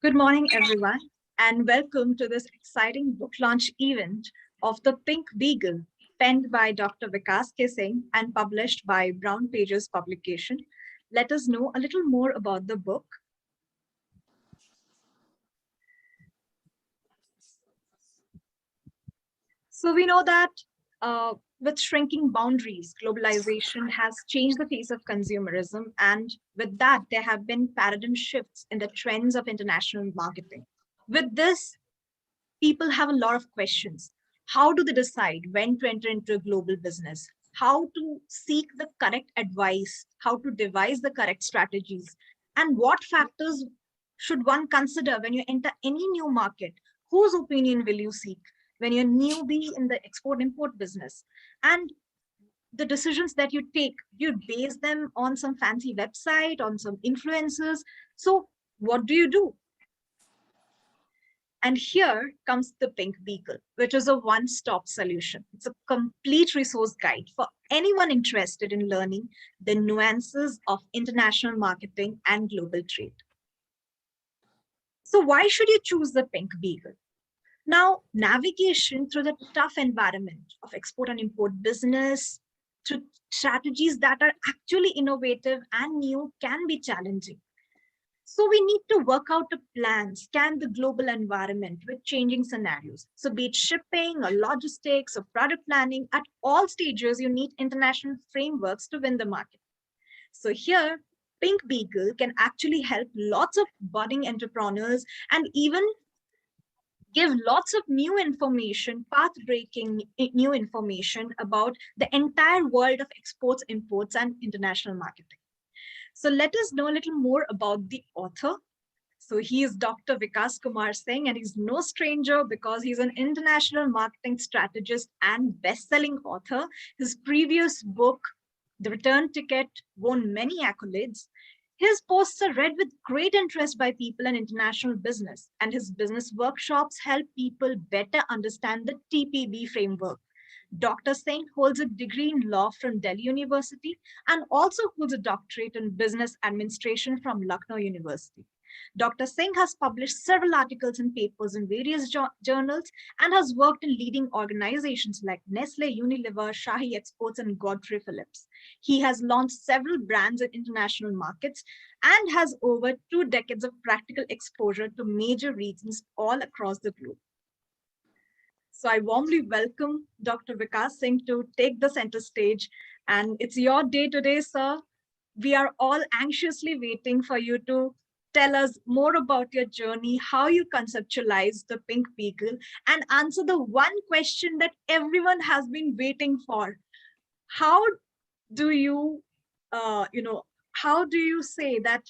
Good morning, everyone, and welcome to this exciting book launch event of The Pink Beagle, penned by Dr. Vikas Singh and published by Brown Pages Publication. Let us know a little more about the book. So we know that with shrinking boundaries, globalization has changed the face of consumerism, and with that, there have been paradigm shifts in the trends of international marketing. With this, people have a lot of questions. How do they decide when to enter into a global business? How to seek the correct advice? How to devise the correct strategies? And what factors should one consider when you enter any new market? Whose opinion will you seek when you're newbie in the export import business? And the decisions that you take, you base them on some fancy website, on some influencers. So what do you do? And here comes the Pink Beagle, which is a one-stop solution. It's a complete resource guide for anyone interested in learning the nuances of international marketing and global trade. So why should you choose the Pink Beagle? Now, navigation through the tough environment of export and import business, through strategies that are actually innovative and new, can be challenging. So we need to work out a plan, scan the global environment with changing scenarios. So be it shipping or logistics or product planning, at all stages, you need international frameworks to win the market. So here, Pink Beagle can actually help lots of budding entrepreneurs and even give lots of new information, path-breaking new information about the entire world of exports, imports, and international marketing. So let us know a little more about the author. So he is Dr. Vikas Kumar Singh, and he's no stranger because he's an international marketing strategist and best-selling author. His previous book, The Return Ticket, won many accolades. His posts are read with great interest by people in international business, and his business workshops help people better understand the TPB framework. Dr. Singh holds a degree in law from Delhi University and also holds a doctorate in business administration from Lucknow University. Dr. Singh has published several articles and papers in various journals and has worked in leading organizations like Nestle, Unilever, Shahi Exports, and Godfrey Phillips. He has launched several brands in international markets and has over 2 decades of practical exposure to major regions all across the globe. So I warmly welcome Dr. Vikas Singh to take the center stage. And it's your day today, sir. We are all anxiously waiting for you to tell us more about your journey, how you conceptualize the Pink Beagle, and answer the one question that everyone has been waiting for. How do you, how do you say that,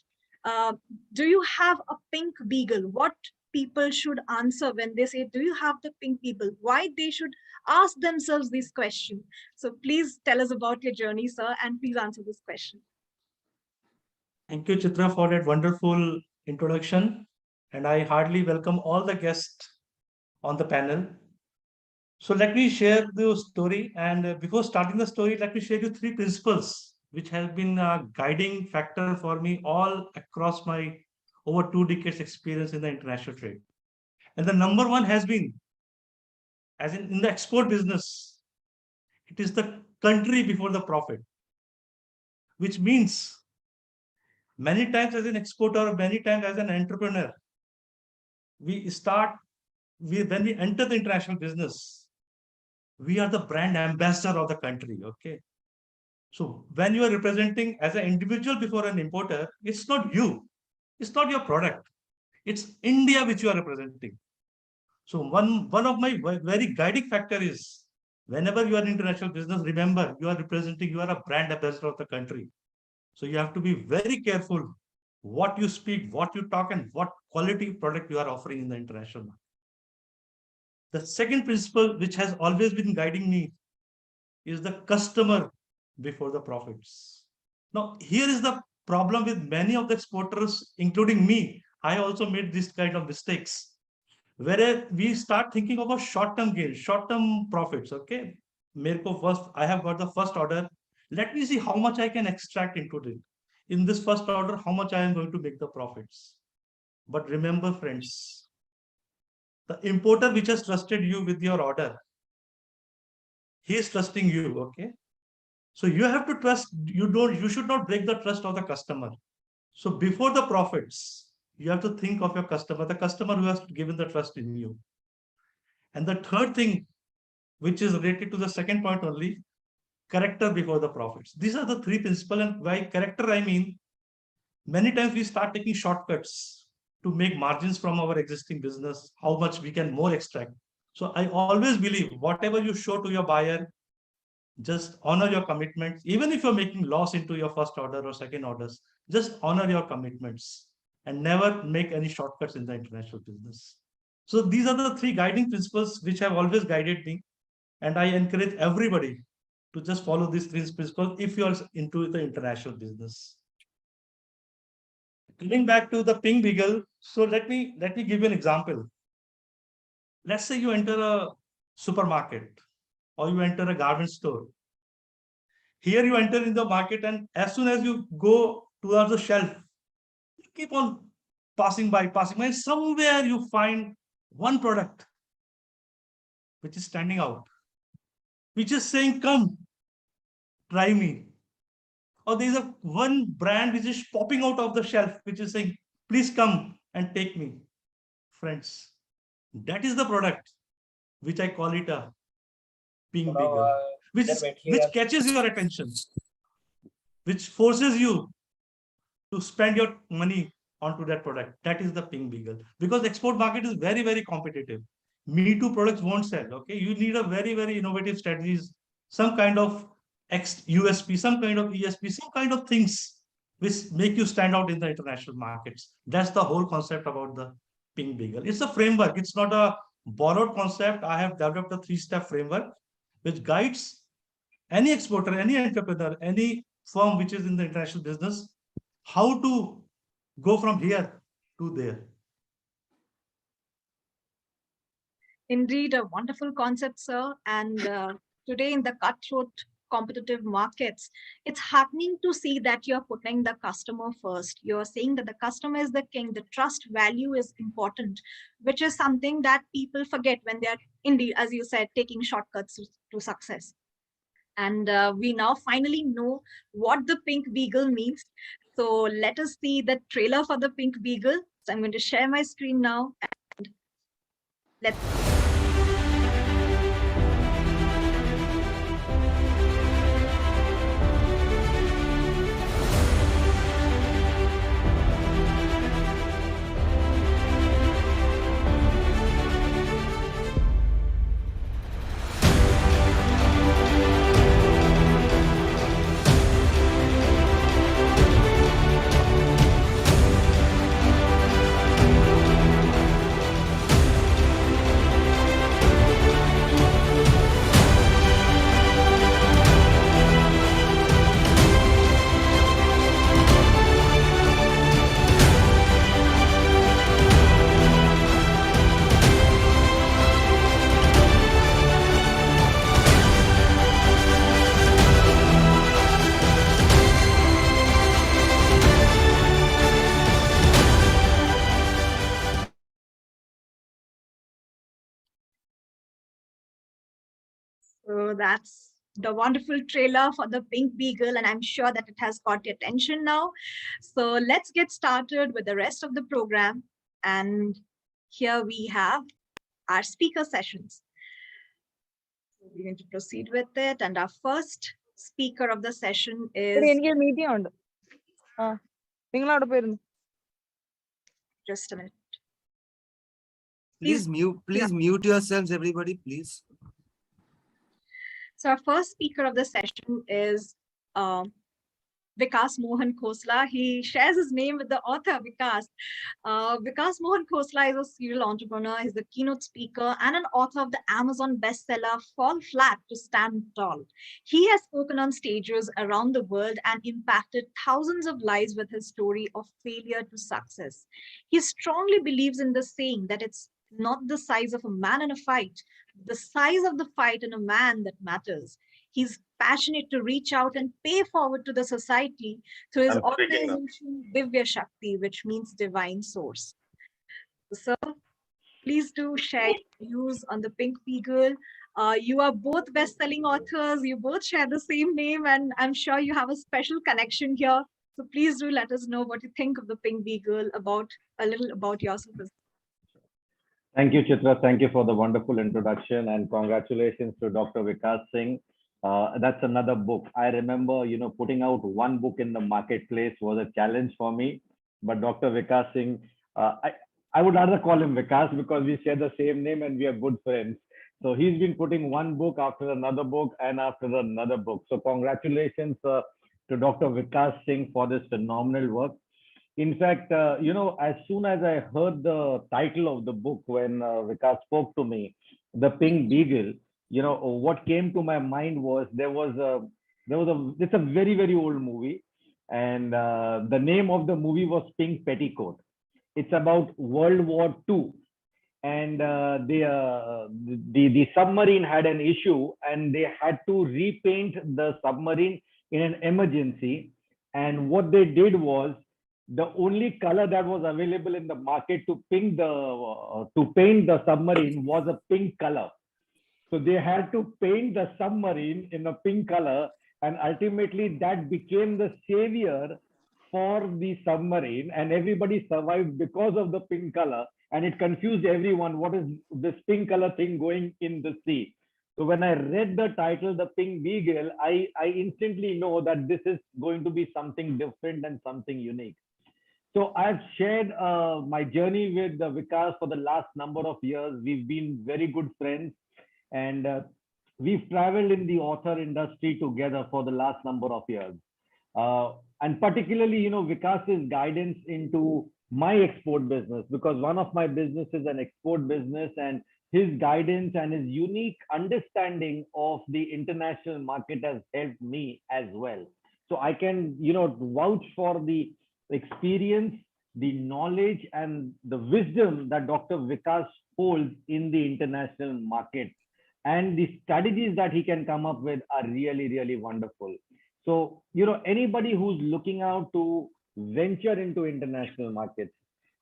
do you have a Pink Beagle? What people should answer when they say, do you have the Pink Beagle? Why they should ask themselves this question? So please tell us about your journey, sir, and please answer this question. Thank you, Chitra, for that wonderful introduction. And I heartily welcome all the guests on the panel. So let me share the story. And before starting the story, let me share you 3 principles which have been a guiding factor for me all across my over 2 decades experience in the international trade. And the number one has been, as in the export business, it is the country before the profit, which means many times as an exporter, many times as an entrepreneur, when we enter the international business, we are the brand ambassador of the country, okay? So when you are representing as an individual before an importer, it's not you, it's not your product, it's India which you are representing. So one of my very guiding factor is, whenever you are in international business, remember you are a brand ambassador of the country. So you have to be very careful what you speak, what you talk, and what quality product you are offering in the international market. The second principle, which has always been guiding me, is the customer before the profits. Now, here is the problem with many of the exporters, including me. I also made this kind of mistakes, where we start thinking about short-term gains, short-term profits. Okay, I have got the first order. Let me see how much I can extract into it. In this first order, how much I am going to make the profits. But remember, friends, the importer which has trusted you with your order, he is trusting you, okay? So you have to trust, you should not break the trust of the customer. So before the profits, you have to think of your customer, the customer who has given the trust in you. And the third thing, which is related to the second point only, character before the profits. These are the three principles. And by character, I mean, many times we start taking shortcuts to make margins from our existing business, how much we can more extract. So I always believe whatever you show to your buyer, just honor your commitments. Even if you're making loss into your first order or second orders, just honor your commitments and never make any shortcuts in the international business. So these are the three guiding principles which have always guided me. And I encourage everybody to just follow these three principles if you are into the international business. Coming back to the pink beagle, so let me give you an example. Let's say you enter a supermarket or you enter a garment store. Here you enter in the market, and as soon as you go towards the shelf, you keep on passing by, and somewhere you find one product which is standing out, which is saying, come, try me. Or there is a one brand which is popping out of the shelf, which is saying, please come and take me. Friends, that is the product which I call it a ping beagle, which catches your attention, which forces you to spend your money onto that product. That is the ping beagle. Because the export market is very, very competitive. Me Too products won't sell. Okay, you need a very, very innovative strategies, some kind of USP, some kind of ESP, some kind of things which make you stand out in the international markets. That's the whole concept about the ping beagle. It's a framework. It's not a borrowed concept. I have developed a three-step framework which guides any exporter, any entrepreneur, any firm which is in the international business, how to go from here to there. Indeed, a wonderful concept, sir. And today in the cutthroat competitive markets, it's heartening to see that you're putting the customer first. You're saying that the customer is the king, the trust value is important, which is something that people forget when they're indeed, as you said, taking shortcuts to success. And we now finally know what the pink beagle means. So let us see the trailer for the pink beagle. So I'm going to share my screen now and let's. So that's the wonderful trailer for the pink beagle, and I'm sure that it has got your attention now. So let's get started with the rest of the program. And here we have our speaker sessions. So we're going to proceed with it. And our first speaker of the session is just a minute. Please mute yourselves, everybody, please. So our first speaker of the session is Vikas Mohan Khosla. He shares his name with the author Vikas. Vikas Mohan Khosla is a serial entrepreneur. He's the keynote speaker and an author of the Amazon bestseller Fall Flat to Stand Tall. He has spoken on stages around the world and impacted thousands of lives with his story of failure to success. He strongly believes in the saying that it's not the size of a man in a fight, the size of the fight in a man that matters. He's passionate to reach out and pay forward to the society through his organization Divya Shakti, which means divine source. So, sir, please do share your views on the Pink Beagle. You are both best-selling authors. You both share the same name, and I'm sure you have a special connection here. So please do let us know what you think of the Pink Beagle, about a little about yourself. Thank you, Chitra. Thank you for the wonderful introduction, and congratulations to Dr. Vikas Singh. That's another book. I remember, putting out one book in the marketplace was a challenge for me. But Dr. Vikas Singh, I would rather call him Vikas because we share the same name and we are good friends. So he's been putting one book after another book and after another book. So congratulations to Dr. Vikas Singh for this phenomenal work. In fact, as soon as I heard the title of the book when Vikas spoke to me, The Pink Beagle, what came to my mind was it's a very, very old movie. And the name of the movie was Pink Petticoat. It's about World War II. And the submarine had an issue and they had to repaint the submarine in an emergency. And what they did was, the only color that was available in the market to paint the submarine was a pink color. So they had to paint the submarine in a pink color, and ultimately that became the savior for the submarine, and everybody survived because of the pink color. And it confused everyone. What is this pink color thing going in the sea? So when I read the title, The Pink Beagle, I instantly know that this is going to be something different and something unique. So I've shared my journey with Vikas for the last number of years. We've been very good friends, and we've traveled in the author industry together for the last number of years. And particularly, Vikas's guidance into my export business, because one of my business is an export business, and his guidance and his unique understanding of the international market has helped me as well. So I can, vouch for the experience, the knowledge, and the wisdom that Dr. Vikas holds in the international market. And the strategies that he can come up with are really, really wonderful. So, anybody who's looking out to venture into international markets,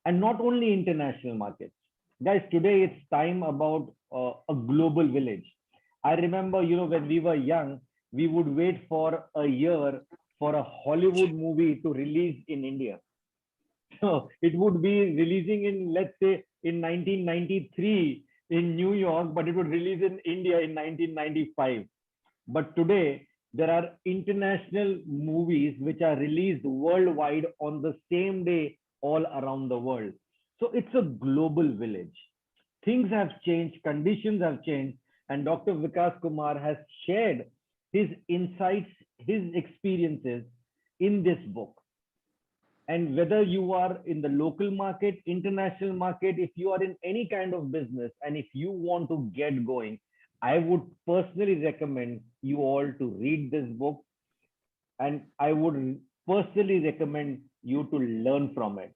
and not only international markets, guys, today it's time about a global village. I remember, when we were young, we would wait for a year for a Hollywood movie to release in India. So it would be releasing in, let's say, in 1993 in New York, but it would release in India in 1995. But today, there are international movies which are released worldwide on the same day all around the world. So it's a global village. Things have changed, conditions have changed, and Dr. Vikas Kumar has shared his insights, his experiences in this book. And whether you are in the local market, international market, if you are in any kind of business, and if you want to get going, I would personally recommend you all to read this book. And I would personally recommend you to learn from it.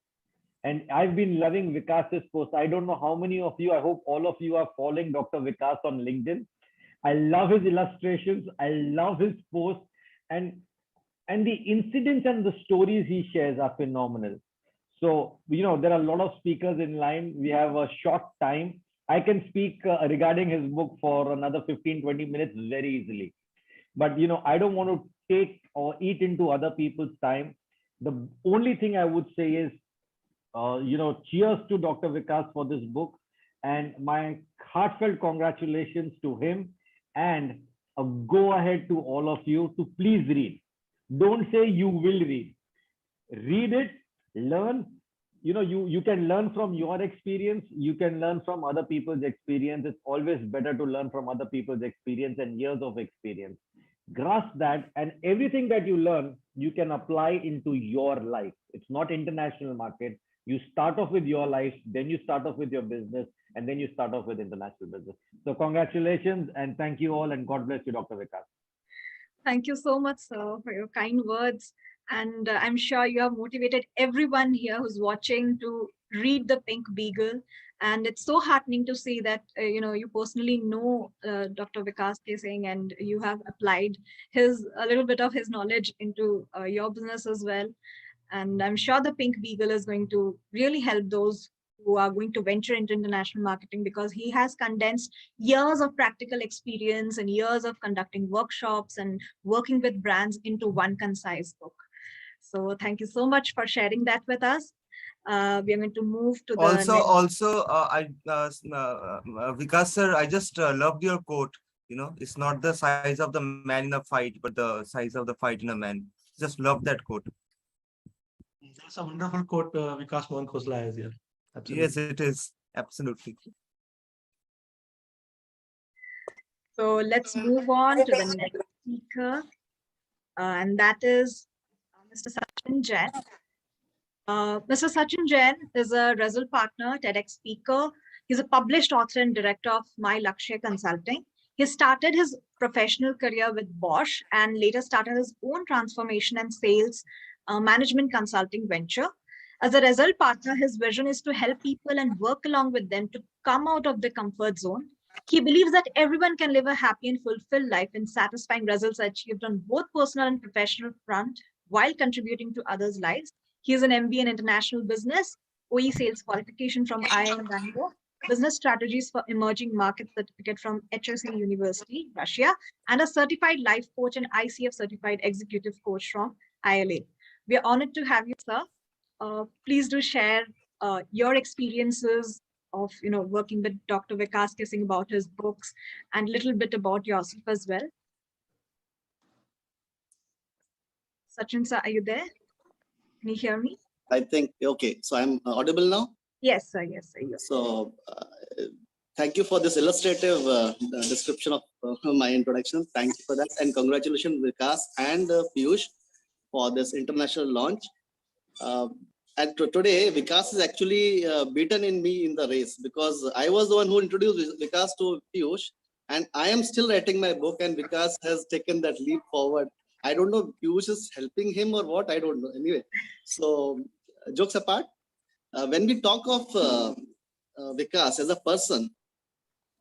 And I've been loving Vikas's post. I don't know how many of you, I hope all of you are following Dr. Vikas on LinkedIn. I love his illustrations. I love his posts. And the incidents and the stories he shares are phenomenal. So, there are a lot of speakers in line. We have a short time. I can speak regarding his book for another 15-20 minutes very easily. But, I don't want to take or eat into other people's time. The only thing I would say is, cheers to Dr. Vikas for this book, and my heartfelt congratulations to him, and a go ahead to all of you to please read. Don't say you will read. Read it, learn. You can learn from your experience. You can learn from other people's experience. It's always better to learn from other people's experience and years of experience. Grasp that, and everything that you learn, you can apply into your life. It's not international market. You start off with your life, then you start off with your business, and then you start off with international business. So congratulations, and thank you all, and God bless you, Dr. Vikas. Thank you so much, sir, for your kind words. And I'm sure you have motivated everyone here who's watching to read The Pink Beagle. And it's so heartening to see that, you personally know Dr. Vikas Singh, and you have applied a little bit of his knowledge into your business as well. And I'm sure The Pink Beagle is going to really help those who are going to venture into international marketing, because he has condensed years of practical experience and years of conducting workshops and working with brands into one concise book. So thank you so much for sharing that with us. We are going to move to the Vikas sir, I just loved your quote. You know, it's not the size of the man in a fight, but the size of the fight in a man. Just love that quote. That's a wonderful quote Vikas Mohan Khosla has here. Absolutely. Yes, it is. Absolutely. So let's move on to the next speaker, and that is Mr. Sachin Jain. Mr. Sachin Jain is a result partner, TEDx speaker. He's a published author and director of My Lakshya Consulting. He started his professional career with Bosch and later started his own transformation and sales management consulting venture. As a result partner, his vision is to help people and work along with them to come out of their comfort zone. He believes that everyone can live a happy and fulfilled life in satisfying results achieved on both personal and professional front while contributing to others' lives. He is an MBA in International Business, OE Sales Qualification from IIM Bangalore, Business Strategies for Emerging Markets Certificate from HSC University, Russia, and a Certified Life Coach and ICF Certified Executive Coach from ILA. We are honored to have you, sir. Please do share your experiences of working with Dr. Vikas Singh about his books and a little bit about yourself as well. Sachin sir, are you there? Can you hear me? I think, okay, so I'm audible now? Yes, sir. Yes, sir. So thank you for this illustrative description of my introduction. Thank you for that. And congratulations, Vikas and Piyush, for this international launch. And today, Vikas is actually beaten in me in the race, because I was the one who introduced Vikas to Piyush, and I am still writing my book, and Vikas has taken that leap forward. I don't know, Piyush is helping him or what, I don't know. Anyway, so jokes apart, when we talk of Vikas as a person,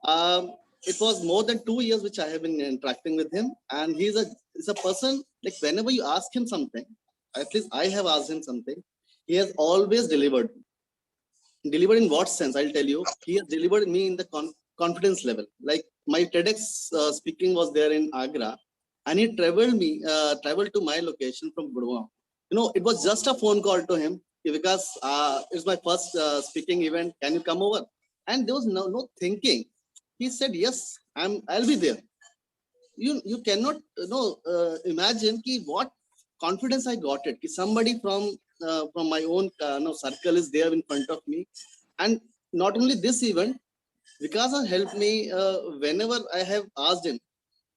it was more than 2 years which I have been interacting with him, and he's a person, like whenever you ask him something, at least I have asked him something, he has always delivered. Delivered in what sense? I'll tell you. He has delivered me in the confidence level. Like my TEDx speaking was there in Agra, and he traveled to my location from Gurgaon. It was just a phone call to him, because it's my first speaking event. Can you come over? And there was no thinking. He said, yes, I'll be there. You cannot imagine what confidence I got it. Somebody from my own circle is there in front of me. And not only this event, Vikas has helped me whenever I have asked him.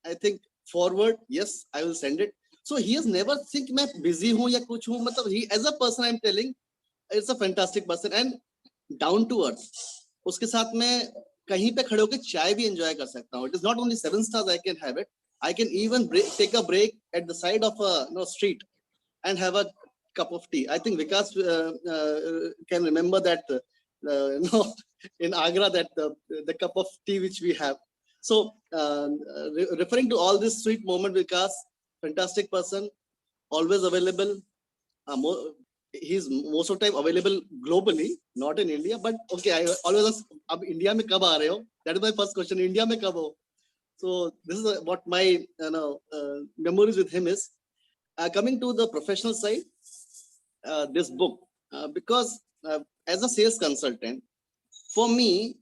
I think forward, yes, I will send it. So he has never think मैं busy हूँ या कुछ हूँ. मतलब he as a person I'm telling, it's a fantastic person and down to earth. उसके साथ मैं कहीं पे खड़े होकर चाय भी enjoy कर सकता हूँ. It is not only 7 stars I can have it. I can even take a break at the side of a street and have a cup of tea. I think Vikas can remember that in Agra, that the cup of tea which we have. So referring to all this sweet moment, Vikas, fantastic person, always available. He's most of the time available globally, not in India. But okay, I always ask, ab India mein kab aa rahe ho? That is my first question. India mein kab ho? So this is what my memories with him is. Coming to the professional side, this book, because as a sales consultant, for me,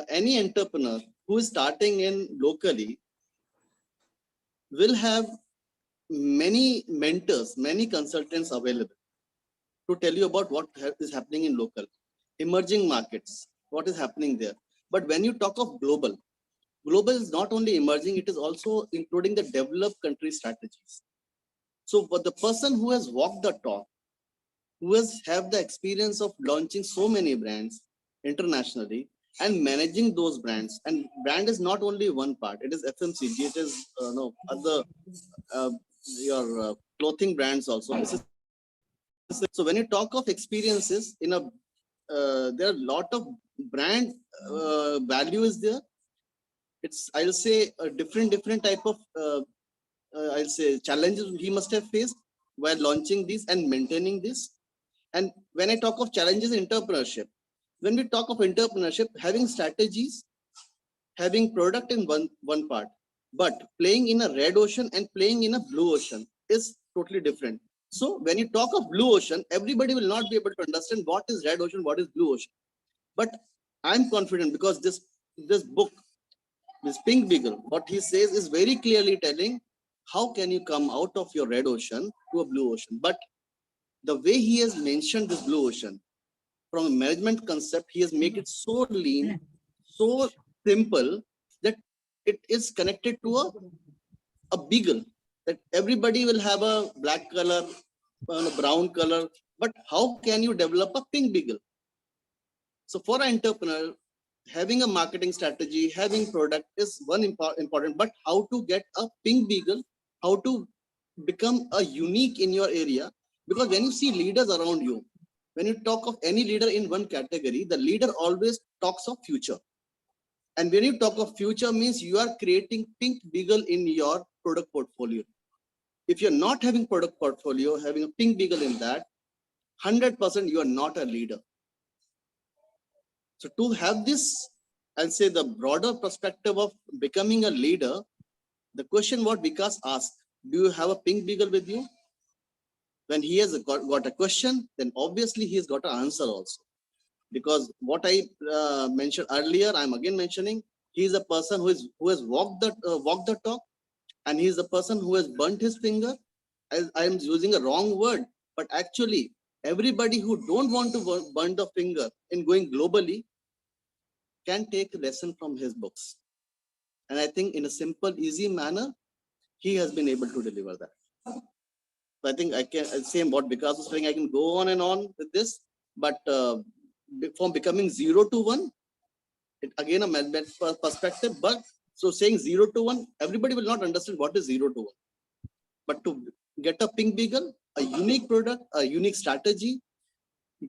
any entrepreneur who is starting in locally will have many mentors, many consultants available to tell you about what is happening in local, emerging markets, what is happening there. But when you talk of global is not only emerging, it is also including the developed country strategies. So for the person who has walked the talk, who has have the experience of launching so many brands internationally and managing those brands, and brand is not only one part, it is FMCG, it is other your clothing brands also. So when you talk of experiences in a there are a lot of brand value is there. It's, I'll say, a different type of I'll say challenges he must have faced while launching this and maintaining this. And when I talk of challenges in entrepreneurship, when we talk of entrepreneurship, having strategies, having product in one part, but playing in a red ocean and playing in a blue ocean is totally different. So when you talk of blue ocean, everybody will not be able to understand what is red ocean, what is blue ocean. But I'm confident because this book, this Pink Beagle, what he says is very clearly telling how can you come out of your red ocean to a blue ocean. But the way he has mentioned this blue ocean, from a management concept, he has made it so lean, so simple that it is connected to a beagle, that everybody will have a black color, a brown color, but how can you develop a pink beagle? So for an entrepreneur, having a marketing strategy, having product is one important, but how to get a pink beagle, how to become a unique in your area. Because when you see leaders around you, when you talk of any leader in one category, the leader always talks of future. And when you talk of future means you are creating pink beagle in your product portfolio. If you're not having product portfolio, having a pink beagle in that, 100% you are not a leader. So to have this, I'll say the broader perspective of becoming a leader, the question what Vikas asked, do you have a pink beagle with you? When he has got a question, then obviously he's got an answer also. Because what I mentioned earlier, I'm again mentioning, he is a person who has walked the talk, and he is the person who has burnt his finger. I am using a wrong word, but actually everybody who don't want to burn the finger in going globally can take a lesson from his books. And I think in a simple, easy manner, he has been able to deliver that. So I think I can say what Vikas was saying, I can go on and on with this, but from becoming 0 to 1, it again a mathematics perspective, but so saying 0 to 1, everybody will not understand what is 0 to 1. But to get a pink beagle, a unique product, a unique strategy,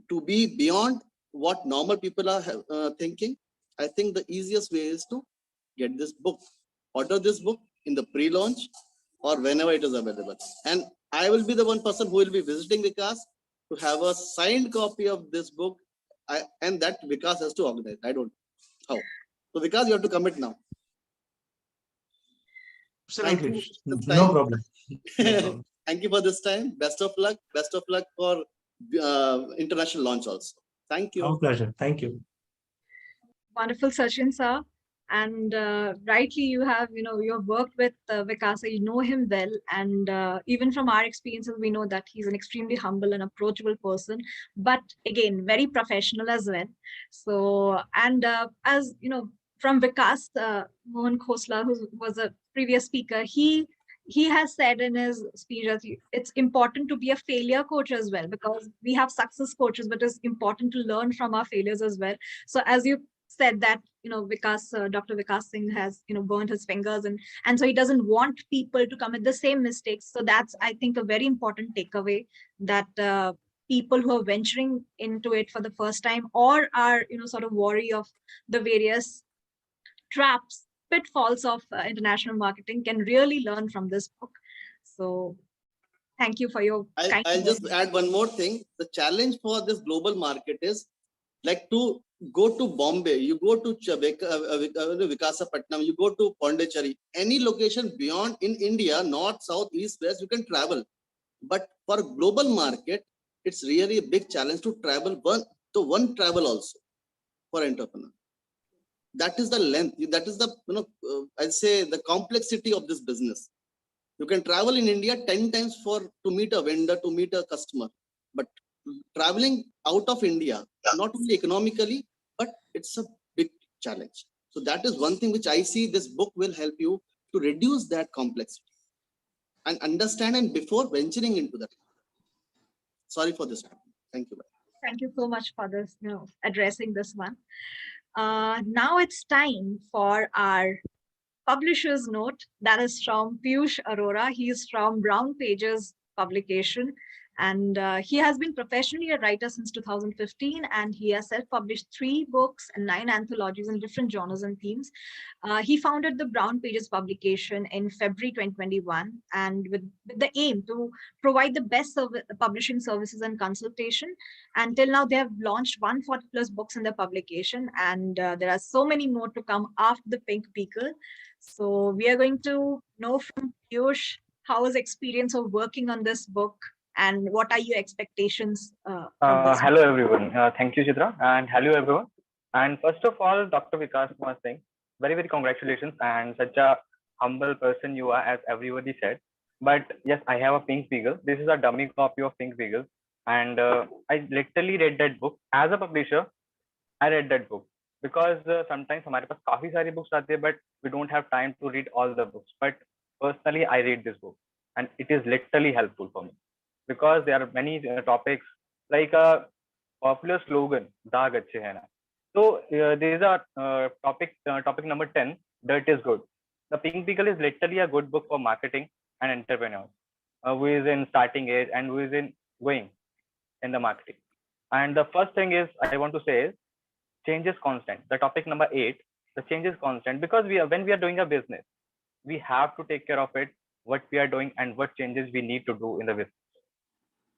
to be beyond what normal people are thinking, I think the easiest way is to get this book, order this book in the pre-launch or whenever it is available. And I will be the one person who will be visiting Vikas to have a signed copy of this book, and that Vikas has to organize. I don't know how. So Vikas, you have to commit now. Absolutely. No No problem. No problem. Thank you for this time. Best of luck. Best of luck for international launch also. Thank you. Our pleasure. Thank you. Wonderful, Sachin sir. And rightly, you have worked with Vikas, you know him well, and even from our experiences, we know that he's an extremely humble and approachable person, but again, very professional as well. So, and as you know, from Vikas, Mohan Khosla, who was a previous speaker, he has said in his speech that it's important to be a failure coach as well, because we have success coaches, but it's important to learn from our failures as well. So as you said that, Dr. Vikas Singh has, burned his fingers, and so he doesn't want people to commit the same mistakes. So that's, I think, a very important takeaway, that people who are venturing into it for the first time, or are, sort of wary of the various traps, pitfalls of international marketing, can really learn from this book. So thank you for your kind I'll words. just add one more thing. The challenge for this global market is like to go to Bombay, you go to Vikasapatnam, you go to Pondicherry, any location beyond in India, north, south, east, west, you can travel. But for global market, it's really a big challenge to travel one travel also for entrepreneur. That is the length, that is the, I'd say the complexity of this business. You can travel in India 10 times to meet a vendor, to meet a customer, but traveling out of India, not only economically, but it's a big challenge. So that is one thing which I see this book will help you to reduce that complexity and understand, and before venturing into that. Sorry for this. Thank you. Thank you so much for this, addressing this one. Now it's time for our publisher's note. That is from Piyush Arora. He is from Brown Pages Publication. And he has been professionally a writer since 2015, and he has self-published 3 books and 9 anthologies in different genres and themes. He founded the Brown Pages publication in February 2021, and with the aim to provide the best publishing services and consultation. Until now, they have launched 140 plus books in the publication, and there are so many more to come after the Pink Beagle. So we are going to know from Piyush how his experience of working on this book, and what are your expectations from this? Hello everyone. Thank you, Chitra, and hello everyone. And first of all, Dr. Vikas Kumar Singh, very congratulations, and such a humble person you are, as everybody said. But yes, I have a Pink Beagle. This is a dummy copy of Pink Beagle, and I literally read that book as a publisher. I read that book because sometimes हमारे पास काफी सारी books आती है, but we don't have time to read all the books. But personally, I read this book, and it is literally helpful for me, because there are many topics like a popular slogan, "Daag achhe hai na." So there is a topic number 10, "Dirt is good." The Pink Beagle is literally a good book for marketing and entrepreneurs who is in starting age and who is in going in the marketing. And the first thing is I want to say is change is constant. The topic number 8, the change is constant, because when we are doing a business, we have to take care of it, what we are doing and what changes we need to do in the business.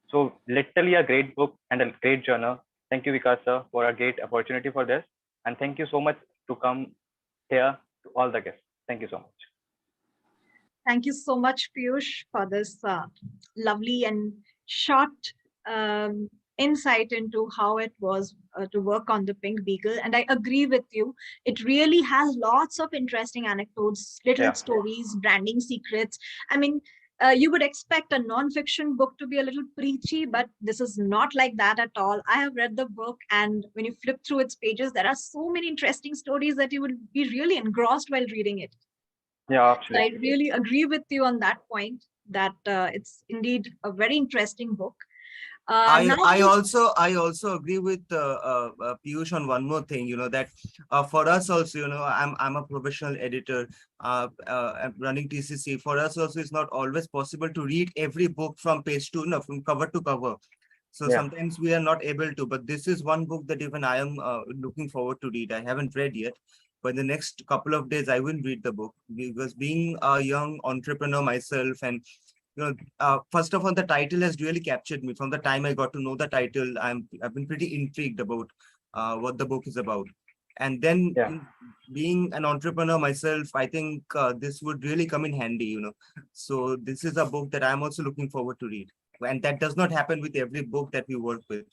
So literally a great book and a great journal. Thank you, Vikas sir, for a great opportunity for this. And thank you so much to come here to all the guests. Thank you so much. Thank you so much, Piyush, for this lovely and short insight into how it was to work on the Pink Beagle. And I agree with you. It really has lots of interesting anecdotes, little stories, branding secrets. I mean, you would expect a non-fiction book to be a little preachy, but this is not like that at all. I have read the book, and when you flip through its pages, there are so many interesting stories that you would be really engrossed while reading it. Yeah, absolutely. So I really agree with you on that point, that it's indeed a very interesting book. I also agree with Piyush on one more thing, that for us also, I'm a professional editor running TCC. For us also, it's not always possible to read every book from page to, from cover to cover. So sometimes we are not able to, but this is one book that even I am looking forward to read. I haven't read yet, but in the next couple of days, I will read the book, because being a young entrepreneur myself, and first of all, the title has really captured me. From the time I got to know the title, I've been pretty intrigued about what the book is about. And then being an entrepreneur myself, I think this would really come in handy, So this is a book that I'm also looking forward to read. And that does not happen with every book that we work with.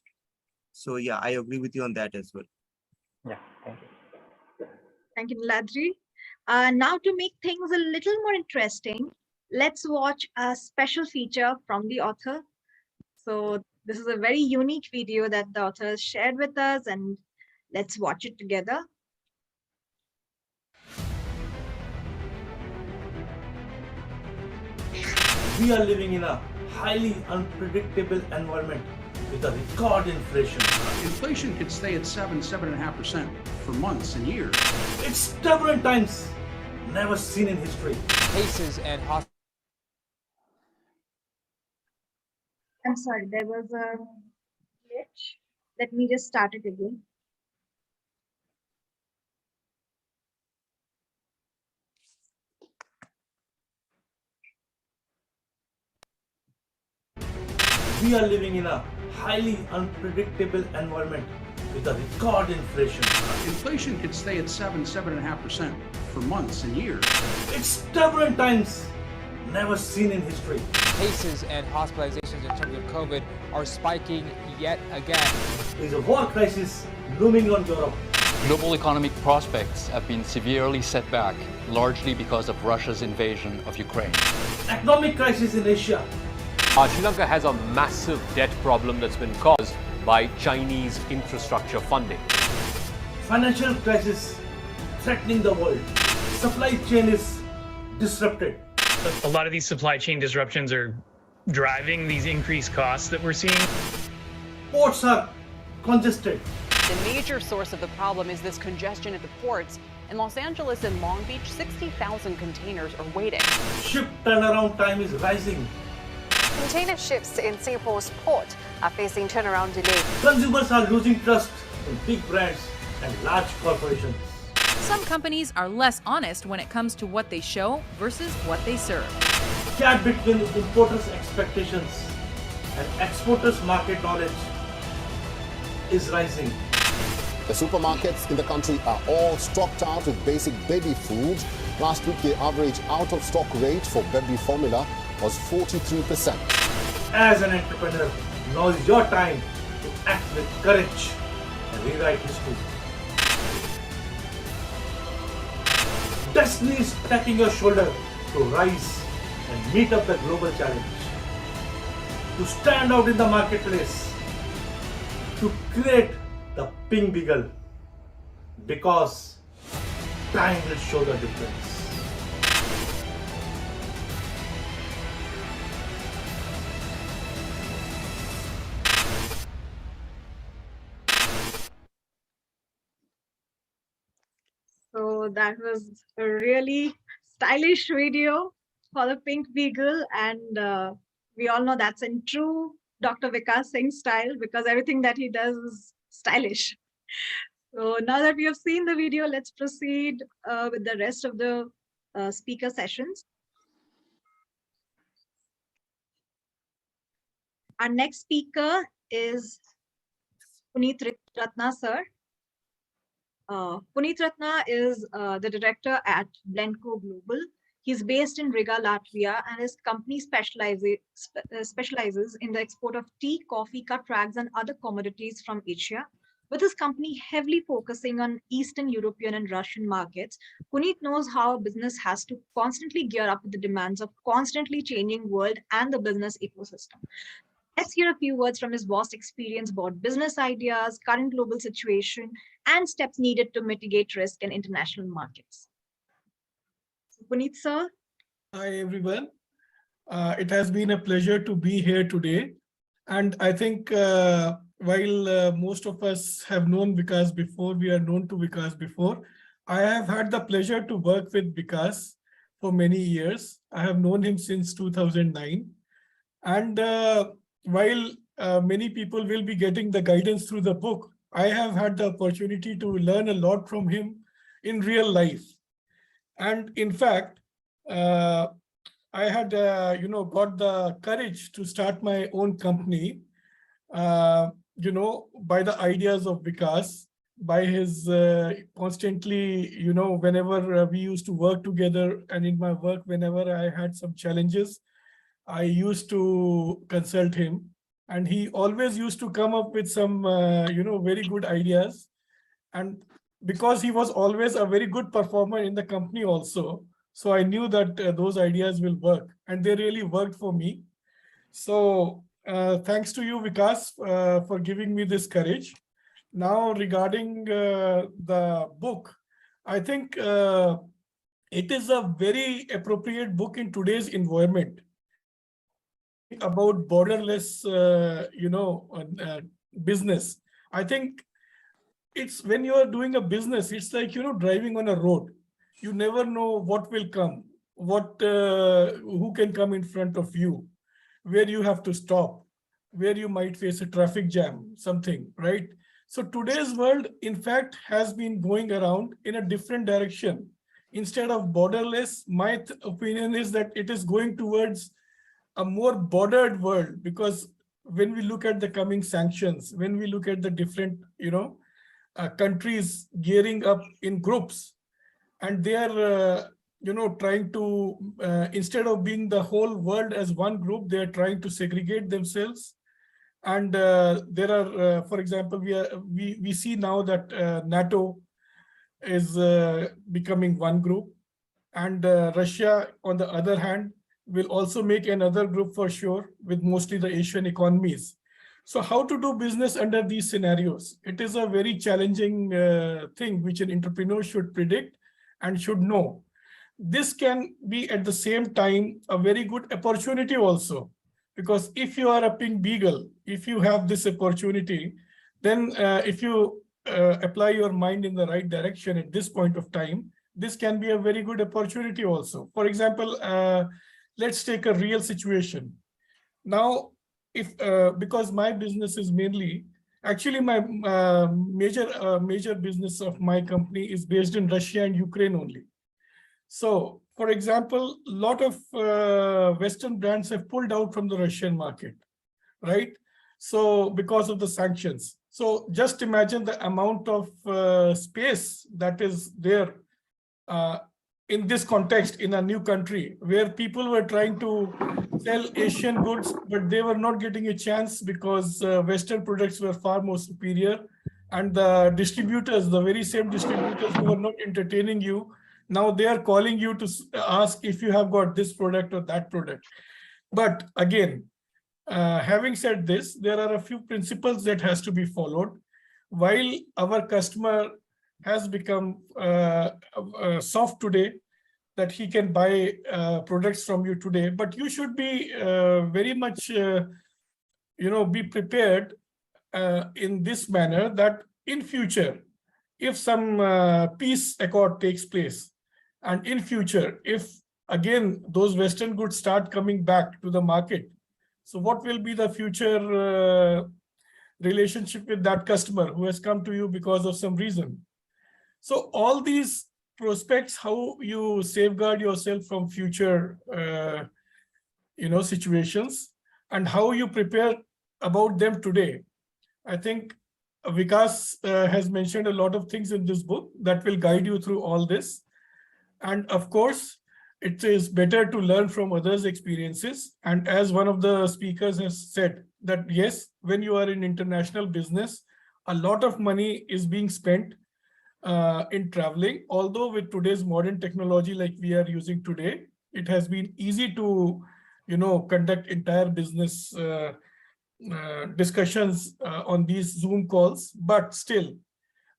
So yeah, I agree with you on that as well. Yeah, thank you. Thank you, Niladri. Now, to make things a little more interesting, let's watch a special feature from the author. So this is a very unique video that the author has shared with us, and let's watch it together. We are living in a highly unpredictable environment with a record inflation. Inflation could stay at 7.5% for months and years. It's turbulent times never seen in history. Cases and hospitals. I'm sorry, there was a glitch. Let me just start it again. We are living in a highly unpredictable environment with a record inflation. Inflation could stay at 7.5% for months and years. It's turbulent times never seen in history. Cases and hospitalizations in terms of COVID are spiking yet again. There's a war crisis looming on Europe. Global economic prospects have been severely set back, largely because of Russia's invasion of Ukraine. Economic crisis in Asia. Sri Lanka has a massive debt problem that's been caused by Chinese infrastructure funding. Financial crisis threatening the world. Supply chain is disrupted. A lot of these supply chain disruptions are driving these increased costs that we're seeing. Ports are congested. The major source of the problem is this congestion at the ports. In Los Angeles and Long Beach, 60,000 containers are waiting. Ship turnaround time is rising. container ships in Singapore's port are facing turnaround delay. Consumers are losing trust in big brands and large corporations. Some companies are less honest when it comes to what they show versus what they serve. Gap between importers' expectations and exporters' market knowledge is rising. The supermarkets in the country are all stocked out with basic baby food. Last week, the average out-of-stock rate for baby formula was 43%. As an entrepreneur, now is your time to act with courage and rewrite history. Destiny is tapping your shoulder to rise and meet up the global challenge. To stand out in the marketplace. To create the pink beagle. Because time will show the difference. So that was a really stylish video for the pink beagle, and we all know that's in true Dr. Vikas Singh style, because everything that he does is stylish. So now that we have seen the video, let's proceed with the rest of the speaker sessions. Our next speaker is Puneet Ratna sir. Puneet Ratna is the director at Blendco Global. He's based in Riga, Latvia, and his company specializes in the export of tea, coffee, cut rags, and other commodities from Asia. With his company heavily focusing on Eastern European and Russian markets, Puneet knows how a business has to constantly gear up with the demands of constantly changing world and the business ecosystem. Let's hear a few words from his vast experience about business ideas, current global situation, and steps needed to mitigate risk in international markets. Puneet sir. Hi everyone. It has been a pleasure to be here today. And I think while most of us have known Vikas before, we are known to Vikas before, I have had the pleasure to work with Vikas for many years. I have known him since 2009. And while many people will be getting the guidance through the book, I have had the opportunity to learn a lot from him in real life. And in fact, I had, got the courage to start my own company, by the ideas of Vikas, by his constantly, whenever we used to work together, and in my work, whenever I had some challenges, I used to consult him, and he always used to come up with some, very good ideas. And because he was always a very good performer in the company also, so I knew that those ideas will work, and they really worked for me. So thanks to you, Vikas, for giving me this courage. Now, regarding the book, I think it is a very appropriate book in today's environment about borderless, business. I think it's when you are doing a business, it's like, driving on a road. You never know what will come, who can come in front of you, where you have to stop, where you might face a traffic jam, something, right? So today's world, in fact, has been going around in a different direction. Instead of borderless, my opinion is that it is going towards a more bordered world, because when we look at the coming sanctions, when we look at the different, countries gearing up in groups, and they are, trying to, instead of being the whole world as one group, they are trying to segregate themselves. And there are, for example, we see now that NATO is becoming one group, and Russia, on the other hand, will also make another group for sure, with mostly the Asian economies. So how to do business under these scenarios? It is a very challenging thing which an entrepreneur should predict and should know. This can be at the same time a very good opportunity also, because if you are a pink beagle, if you have this opportunity, then if you apply your mind in the right direction at this point of time, this can be a very good opportunity also. For example, let's take a real situation. Now, if because my business is mainly, actually my major business of my company is based in Russia and Ukraine only. So, for example, a lot of Western brands have pulled out from the Russian market, right? So, because of the sanctions. So, just imagine the amount of space that is there in this context in a new country where people were trying to sell Asian goods, but they were not getting a chance because Western products were far more superior. And the distributors, the very same distributors who were not entertaining you, now they are calling you to ask if you have got this product or that product. But again, having said this, there are a few principles that has to be followed. While our customer has become soft today, that he can buy products from you today, but you should be very much, be prepared in this manner that in future, if some peace accord takes place, and in future, if again those Western goods start coming back to the market, so what will be the future relationship with that customer who has come to you because of some reason? So all these prospects, how you safeguard yourself from future, situations, and how you prepare about them today. I think Vikas has mentioned a lot of things in this book that will guide you through all this. And of course, it is better to learn from others' experiences. And as one of the speakers has said, that yes, when you are in international business, a lot of money is being spent in traveling. Although with today's modern technology like we are using today, it has been easy to, conduct entire business discussions on these Zoom calls. But still,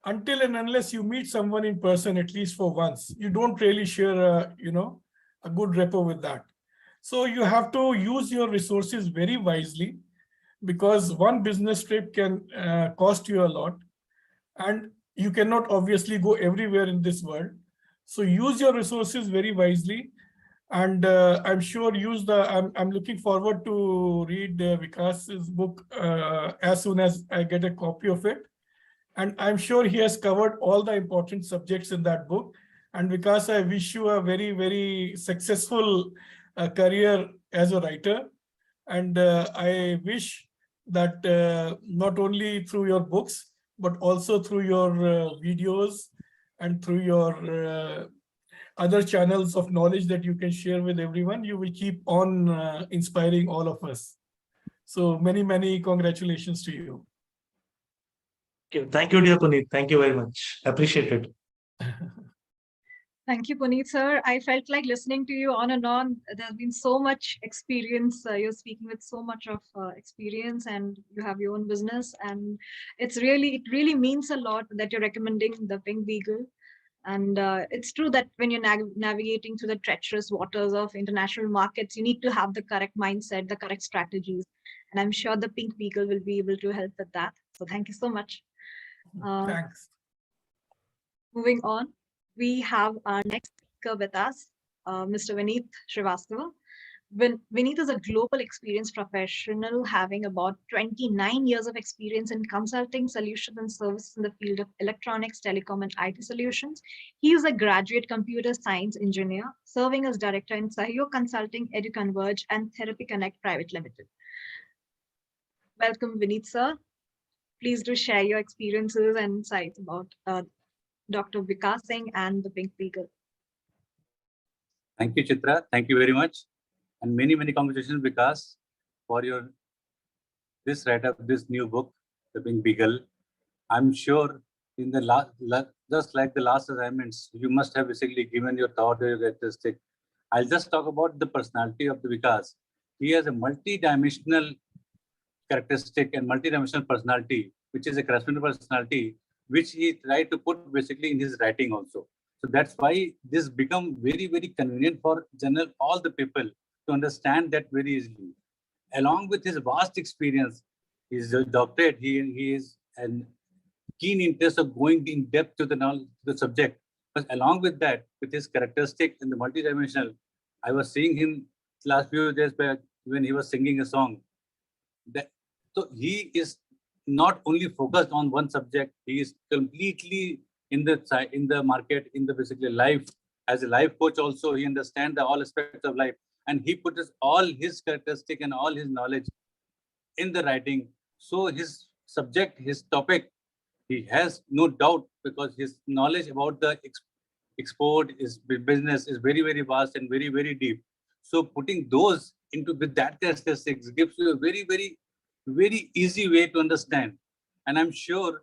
until and unless you meet someone in person, at least for once, you don't really share a good rapport with that. So you have to use your resources very wisely, because one business trip can cost you a lot, and you cannot obviously go everywhere in this world. So use your resources very wisely. And I'm sure I'm looking forward to read Vikas's book as soon as I get a copy of it. And I'm sure he has covered all the important subjects in that book. And Vikas, I wish you a very, very successful career as a writer. And I wish that not only through your books, but also through your videos and through your other channels of knowledge that you can share with everyone, you will keep on inspiring all of us. So many, many congratulations to you. Thank you, dear Puneet. Thank you very much. Appreciate it. Thank you, Puneet, sir. I felt like listening to you on and on. There's been so much experience. You're speaking with so much of experience, and you have your own business. And it really means a lot that you're recommending the Pink Beagle. And it's true that when you're navigating through the treacherous waters of international markets, you need to have the correct mindset, the correct strategies. And I'm sure the Pink Beagle will be able to help with that. So thank you so much. Thanks. Moving on, we have our next speaker with us, Mr. Vineet Srivastava. Vineet is a global experience professional having about 29 years of experience in consulting solutions and services in the field of electronics, telecom, and IT solutions. He is a graduate computer science engineer, serving as director in Sahyog Consulting, EduConverge, and Therapy Connect Private Limited. Welcome, Vineet, sir. Please do share your experiences and insights about Dr. Vikas Singh and the Pink Beagle. Thank you, Chitra. Thank you very much. And many, many congratulations, Vikas, for this write-up, this new book, The Pink Beagle. I'm sure in the just like the last assignments, you must have basically given your thought or your characteristic. I'll just talk about the personality of the Vikas. He has a multi-dimensional characteristic and multi-dimensional personality, which is a corresponding personality, which he tried to put basically in his writing also. So that's why this become very, very convenient for all the people to understand that very easily. Along with his vast experience, he's a doctorate, he is a keen interest of going in depth to the subject. But along with that, with his characteristic and the multidimensional, I was seeing him last few days back when he was singing a song. So he is not only focused on one subject, he is completely in the market, in the basically life. As a life coach also, he understands all aspects of life, and he puts all his characteristic and all his knowledge in the writing. So his subject, his topic, he has no doubt, because his knowledge about the export is business is very, very vast and very, very deep. So putting those into with that characteristics gives you a very, very, very easy way to understand. And I'm sure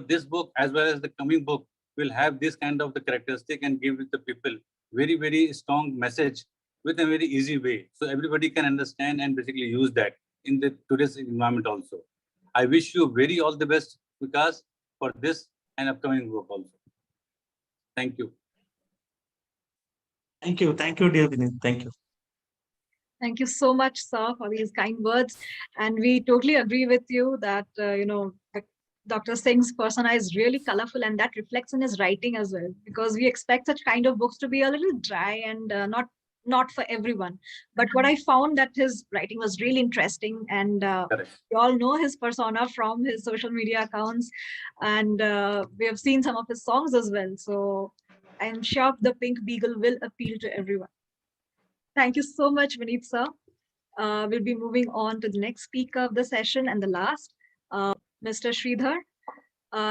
this book as well as the coming book will have this kind of the characteristic and give it the people very, very strong message with a very easy way. So everybody can understand and basically use that in the today's environment also. I wish you very all the best, Vikas, for this and upcoming book also. Thank you. Thank you, dear Vinit. Thank you. Thank you so much, sir, for these kind words. And we totally agree with you that, Dr. Singh's persona is really colorful, and that reflects in his writing as well, because we expect such kind of books to be a little dry and not for everyone. But what I found that his writing was really interesting, and we all know his persona from his social media accounts, and we have seen some of his songs as well. So I'm sure the Pink Beagle will appeal to everyone. Thank you so much, Vineet sir. We'll be moving on to the next speaker of the session and the last, Mr. Sridhar.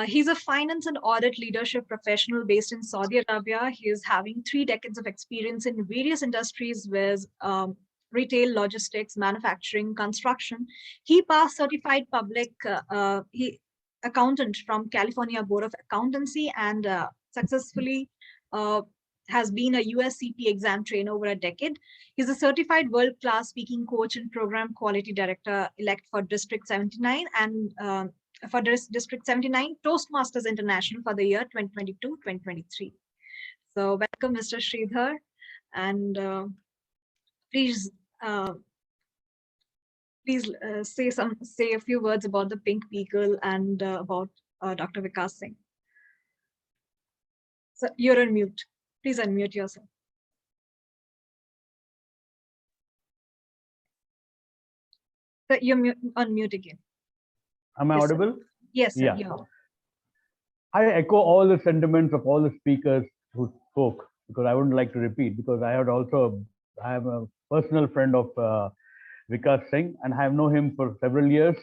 He's a finance and audit leadership professional based in Saudi Arabia. He is having 3 decades of experience in various industries with retail, logistics, manufacturing, construction. He passed certified public accountant from California Board of Accountancy and successfully has been a USCP exam trainer over a decade. He's a certified world-class speaking coach and program quality director elect for District 79 and for District 79 Toastmasters International for the year 2022-2023. So welcome, Mr. Sridhar, and please say a few words about the Pink Beagle and about Dr. Vikas Singh. So you're on mute. Please unmute yourself. So you're on mute again. Am I audible? Yes, sir. Yeah. I echo all the sentiments of all the speakers who spoke, because I wouldn't like to repeat, because I am a personal friend of Vikas Singh, and I have known him for several years,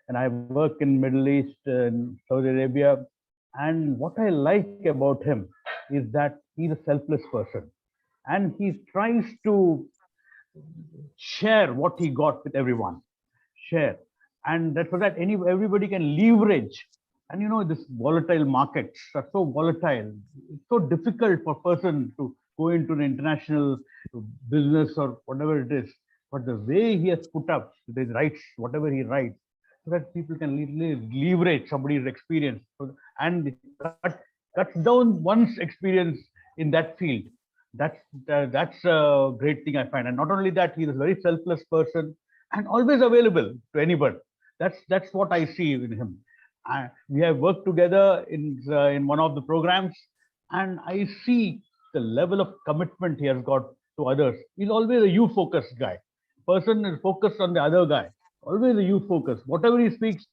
and I work in Middle East and Saudi Arabia. And what I like about him is that he's a selfless person, and he tries to share what he got with everyone, and that's so that everybody can leverage. And this volatile markets are so volatile. It's so difficult for a person to go into an international business or whatever it is. But the way he has put up his rights, whatever he writes, so that people can leverage somebody's experience, and cuts down one's experience in that field. That's a great thing I find. And not only that, he's a very selfless person and always available to anybody. That's what I see in him. We have worked together in one of the programs, and I see the level of commitment he has got to others. He's always a you-focused guy. Person is focused on the other guy. Always a you-focus. Whatever he speaks,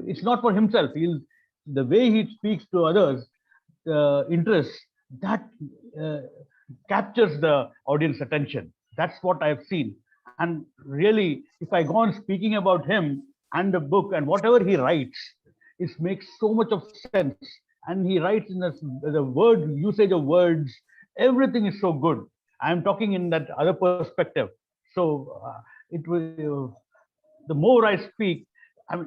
it's not for himself. The way he speaks to others, interests, that captures the audience attention. That's what I've seen. And really, if I go on speaking about him and the book and whatever he writes, it makes so much of sense. And he writes in the word usage of words. Everything is so good. I'm talking in that other perspective. So the more I speak,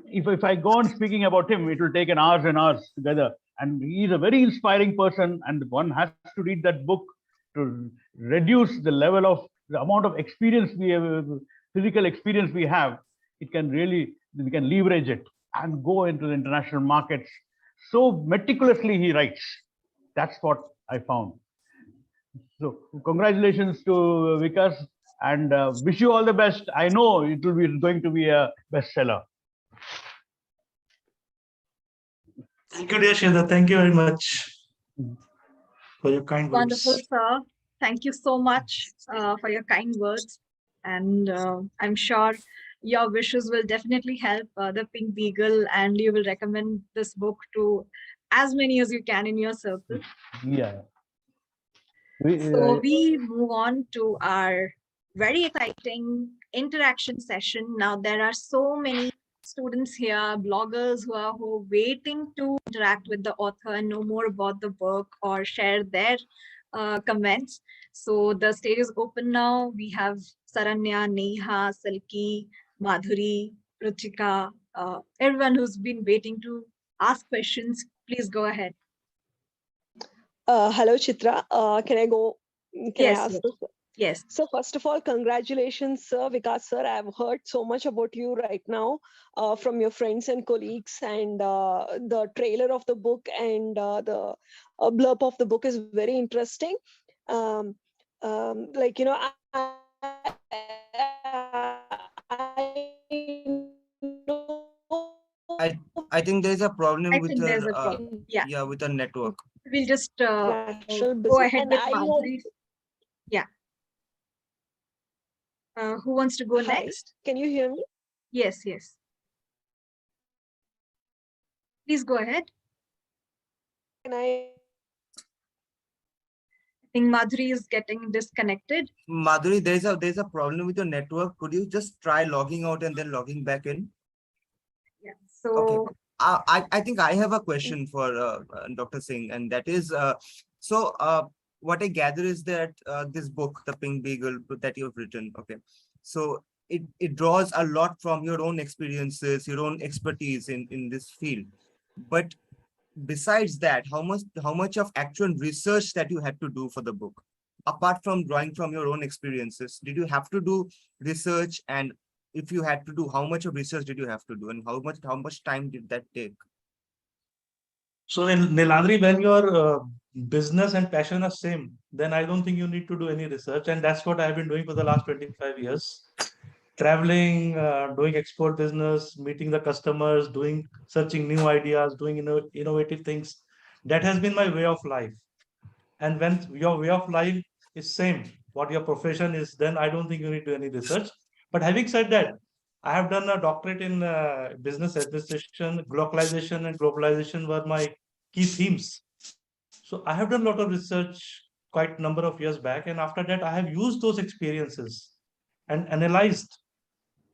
if I go on speaking about him, it will take an hours and hours together. And he's a very inspiring person, and one has to read that book to reduce the amount of experience we have, physical experience we have. We can leverage it and go into the international markets. So meticulously he writes. That's what I found. So congratulations to Vikas, and wish you all the best. I know it will be going to be a bestseller. Thank you, dear Sridhar. Thank you very much for your kind words. Wonderful, sir. Thank you so much for your kind words. And I'm sure your wishes will definitely help the Pink Beagle, and you will recommend this book to as many as you can in your circle. Yeah. So we move on to our very exciting interaction session. Now there are so many students here, bloggers who are waiting to interact with the author and know more about the work or share their comments. So the stage is open now. We have Saranya, Neha, Silki, Madhuri, Ruchika, everyone who's been waiting to ask questions. Please go ahead. Hello, Chitra. Can I go? Can Yes, I ask? yes. Yes. So first of all, congratulations, sir, Vikas sir. I've heard so much about you right now from your friends and colleagues, and the trailer of the book and the blurb of the book is very interesting. Like, you know, I think there's a problem I with think there's her a problem. Yeah. yeah, with her network. We'll just National go business, ahead and with I Madhuri. Yeah. Who wants to go Hi, next? can you hear me? Yes, yes. Please go ahead. Can I? I think Madhuri is getting disconnected. Madhuri, there's a problem with your network. Could you just try logging out and then logging back in? Yeah. So okay. I think I have a question for Dr. Singh, and that is what I gather is that this book, The Pink Beagle, that you've written, okay, so it draws a lot from your own experiences, your own expertise in this field. But besides that, how much of actual research that you had to do for the book, apart from drawing from your own experiences? Did you have to do research, and if you had to do, how much of research did you have to do, and how much time did that take? So Niladri, when your business and passion are same, then I don't think you need to do any research, and that's what I've been doing for the last 25 years. Traveling, doing export business, meeting the customers, searching new ideas, doing innovative things. That has been my way of life. And when your way of life is same, what your profession is, then I don't think you need to do any research. But having said that, I have done a doctorate in business administration. Localization and globalization were my key themes. So I have done a lot of research quite a number of years back, and after that I have used those experiences and analyzed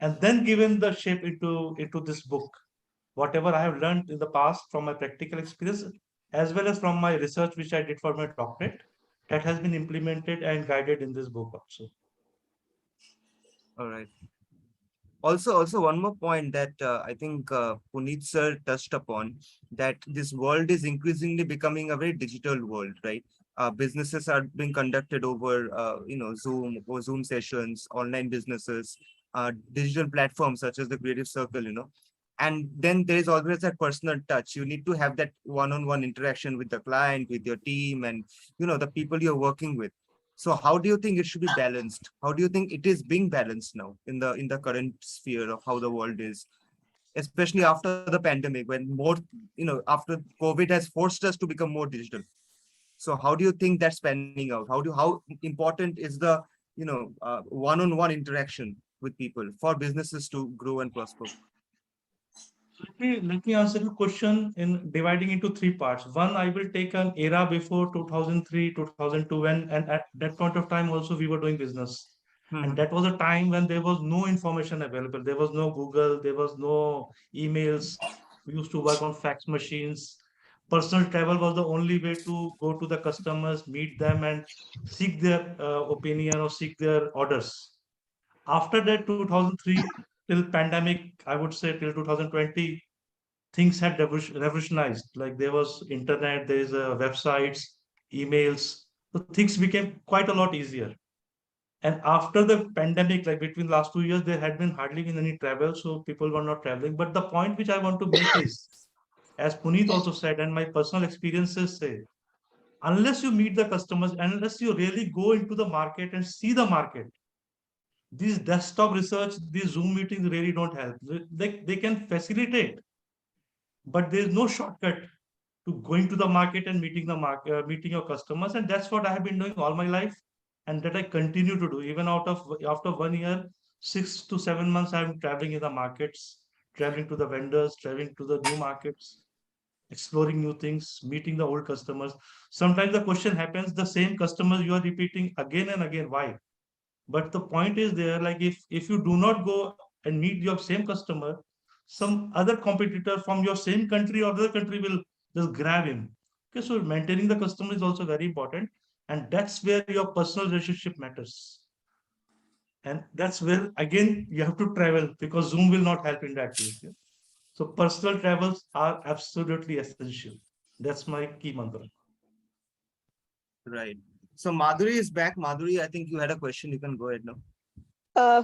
and then given the shape into this book. Whatever I have learned in the past from my practical experience, as well as from my research which I did for my doctorate, that has been implemented and guided in this book also. All right. Also one more point that I think Puneet sir touched upon, that this world is increasingly becoming a very digital world, right? Businesses are being conducted over Zoom or Zoom sessions, online businesses, digital platforms such as the Creative Circle, and then there is always that personal touch. You need to have that one-on-one interaction with the client, with your team, and the people you're working with. So how do you think it should be balanced? How do you think it is being balanced now in the current sphere of how the world is, especially after the pandemic, when more, after COVID has forced us to become more digital? So how do you think that's panning out? How important is the one-on-one interaction with people for businesses to grow and prosper? Let me answer your question in dividing into three parts. One, I will take an era before 2003, 2002, and at that point of time also we were doing business. And that was a time when there was no information available. There was no Google, there was no emails. We used to work on fax machines. Personal travel was the only way to go to the customers, meet them, and seek their opinion or seek their orders. After that, 2003 till pandemic, I would say till 2020, things had revolutionized. Like there was internet, there is websites, emails. So things became quite a lot easier. And after the pandemic, like between last 2 years, there had been hardly been any travel, so people were not traveling. But the point which I want to make is, as Puneet also said, and my personal experiences say, unless you meet the customers, unless you really go into the market and see the market, these desktop research, these Zoom meetings really don't help. They can facilitate, but there is no shortcut to going to the market and meeting the market, meeting your customers. And that's what I have been doing all my life. and that I continue to do. Even after 1 year, 6 to 7 months, I'm traveling in the markets, traveling to the vendors, traveling to the new markets, exploring new things, meeting the old customers. Sometimes the question happens, the same customers you are repeating again and again. Why? But the point is there, like if you do not go and meet your same customer, some other competitor from your same country or other country will just grab him. Okay, so maintaining the customer is also very important, and that's where your personal relationship matters. And that's where again you have to travel, because Zoom will not help in that case. Yeah? So personal travels are absolutely essential. That's my key mantra. Right. So Madhuri is back. Madhuri, I think you had a question. You can go ahead now.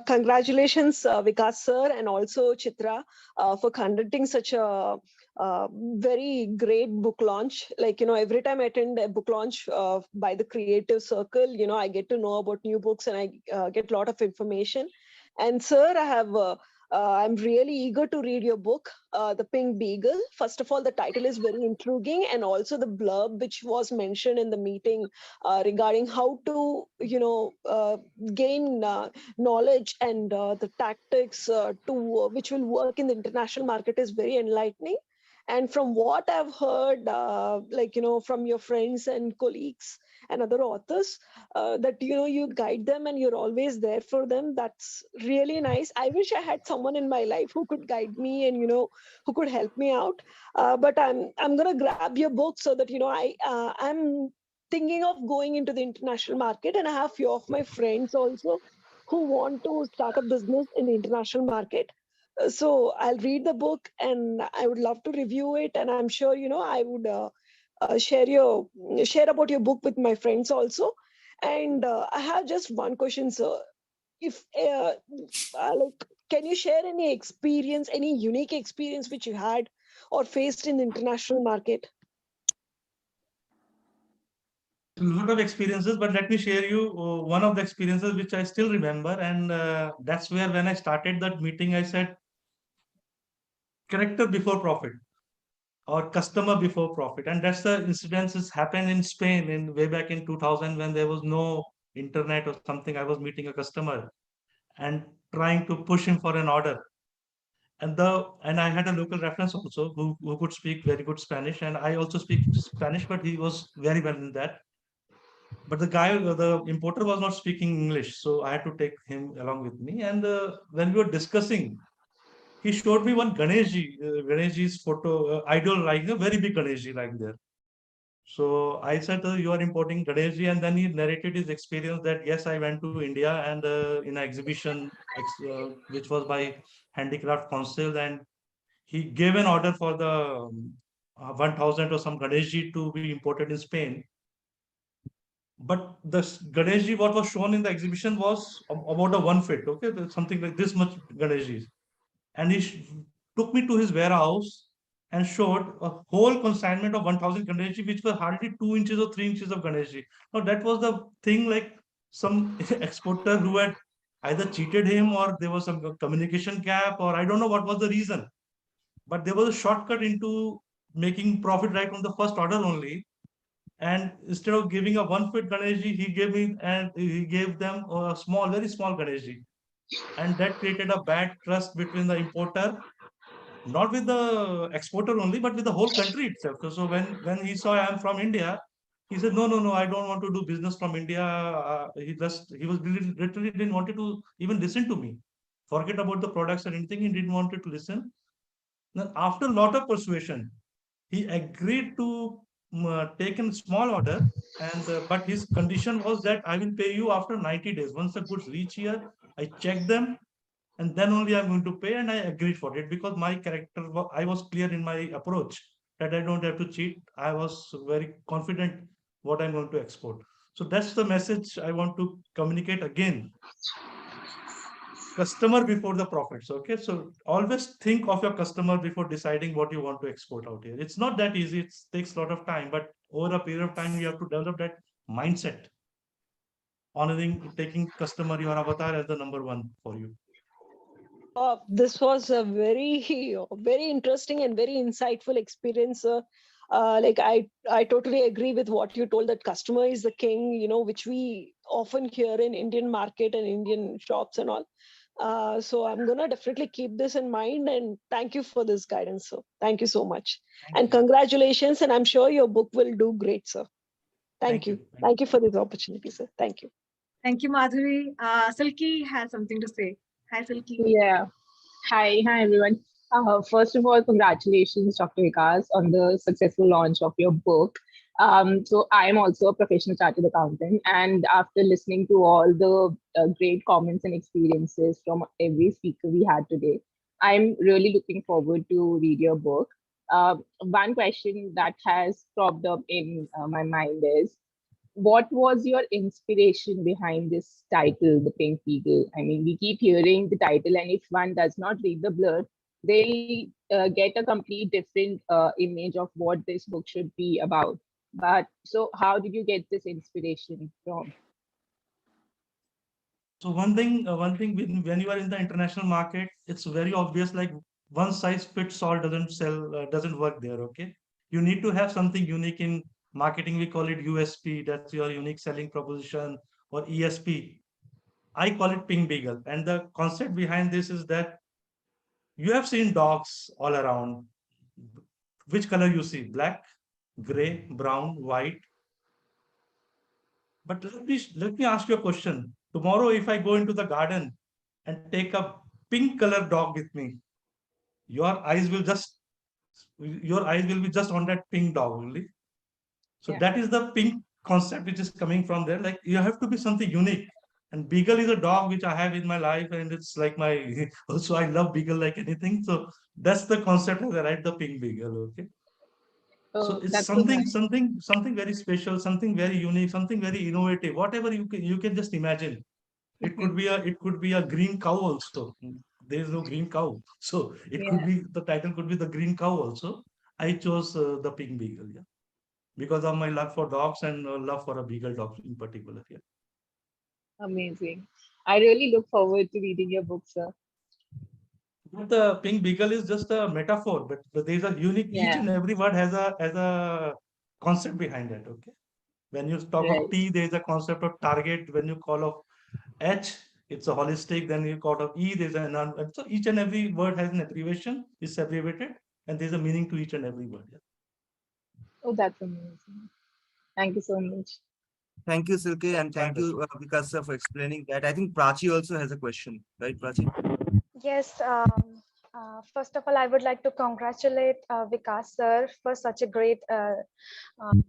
Congratulations, Vikas sir, and also Chitra, for conducting such a very great book launch. Like, every time I attend a book launch by the creative circle, I get to know about new books and I get a lot of information. And sir, I'm really eager to read your book, The Pink Beagle. First of all, the title is very intriguing, and also the blurb which was mentioned in the meeting regarding how to, gain knowledge and the tactics which will work in the international market is very enlightening. And from what I've heard, from your friends and colleagues and other authors, that you guide them and you're always there for them. That's really nice. I wish I had someone in my life who could guide me and who could help me out. But I'm gonna grab your book so that I'm thinking of going into the international market, and I have few of my friends also who want to start a business in the international market. So I'll read the book and I would love to review it, and I'm sure I would share about your book with my friends also. And I have just one question, sir. If can you share any experience, any unique experience which you had or faced in the international market? A lot of experiences, but let me share you one of the experiences which I still remember, and that's where when I started that meeting, I said, character before profit, or customer before profit. And that's the incidences happened in Spain in way back in 2000, when there was no internet or something. I was meeting a customer and trying to push him for an order. And I had a local reference also who could speak very good Spanish, and I also speak Spanish, but he was very well in that. But the importer was not speaking English, so I had to take him along with me. And when we were discussing, he showed me one Ganeshji's photo, idol, like a very big Ganeshji like there. So I said, you are importing Ganeshji, and then he narrated his experience that yes, I went to India and in an exhibition which was by Handicraft Council, and he gave an order for the 1000 or some Ganeshji to be imported in Spain. But the Ganeshji what was shown in the exhibition was about a 1 feet, okay, something like this much Ganeshji. And he took me to his warehouse and showed a whole consignment of 1000 Ganeshji, which were hardly 2 inches or 3 inches of Ganeshji. Now that was the thing, like some exporter who had either cheated him, or there was some communication gap, or I don't know what was the reason. But there was a shortcut into making profit right from the first order only. And instead of giving a 1 foot Ganeshji, he gave them a small, very small Ganeshji. And that created a bad trust between the importer, not with the exporter only, but with the whole country itself. So when he saw I am from India, he said, no, I don't want to do business from India. He was literally didn't want to even listen to me. Forget about the products and anything. He didn't want to listen. Then after a lot of persuasion, he agreed to take a small order, and but his condition was that I will pay you after 90 days. Once the goods reach here, I check them, and then only I'm going to pay. And I agreed for it, because my character, I was clear in my approach that I don't have to cheat. I was very confident what I'm going to export. So that's the message I want to communicate again. Customer before the profits. Okay, so always think of your customer before deciding what you want to export out here. It's not that easy. It takes a lot of time, but over a period of time, you have to develop that mindset, honoring, taking customer, your avatar, as the number one for you. This was a very, very interesting and very insightful experience. Like I totally agree with what you told, that customer is the king, which we often hear in Indian market and Indian shops and all. So I'm gonna definitely keep this in mind, and thank you for this guidance, sir. Thank you so much, and congratulations. And I'm sure your book will do great, sir. Thank you. Thank you for this opportunity, sir. Thank you. Thank you, Madhuri. Silky has something to say. Hi, Silky. Yeah. Hi, everyone. First of all, congratulations, Dr. Vikas, on the successful launch of your book. So I am also a professional chartered accountant, and after listening to all the great comments and experiences from every speaker we had today, I'm really looking forward to read your book. One question that has cropped up in my mind is, what was your inspiration behind this title, The Pink Beagle? I mean, we keep hearing the title, and if one does not read the blurb, they get a complete different image of what this book should be about. But so, how did you get this inspiration from? So one thing when you are in the international market, it's very obvious. Like one size fits all doesn't work there. Okay, you need to have something unique in marketing. We call it USP. That's your unique selling proposition, or ESP. I call it Pink Beagle. And the concept behind this is that you have seen dogs all around. Which color you see? Black, gray, brown, white. But let me ask you a question. Tomorrow, if I go into the garden and take a pink colored dog with me, your eyes will be just on that pink dog only. So that is the pink concept which is coming from there. Like you have to be something unique. And Beagle is a dog which I have in my life, and it's like my also I love Beagle like anything. So that's the concept as I write the Pink Beagle. Okay. So it's That's so nice. something very special, something very unique, something very innovative. Whatever you can just imagine. It could be a green cow also. There is no green cow, so it could be the title could be the green cow also. I chose the Pink Beagle, because of my love for dogs and love for a beagle dog in particular. Yeah. Amazing. I really look forward to reading your book, sir. But the Pink Beagle is just a metaphor, but there is a unique. Each and every word has a concept behind it. Okay. When you talk of T, there is a concept of target. When you call of H, it's a holistic. Then you call of E, there's an so each and every word has an abbreviation. It's abbreviated, and there's a meaning to each and every word. Yeah. Oh, that's amazing. Thank you so much. Thank you, Silke, and thank you, Vikas sir, for explaining that. I think Prachi also has a question, right, Prachi? Yes. First of all, I would like to congratulate Vikas sir for such a great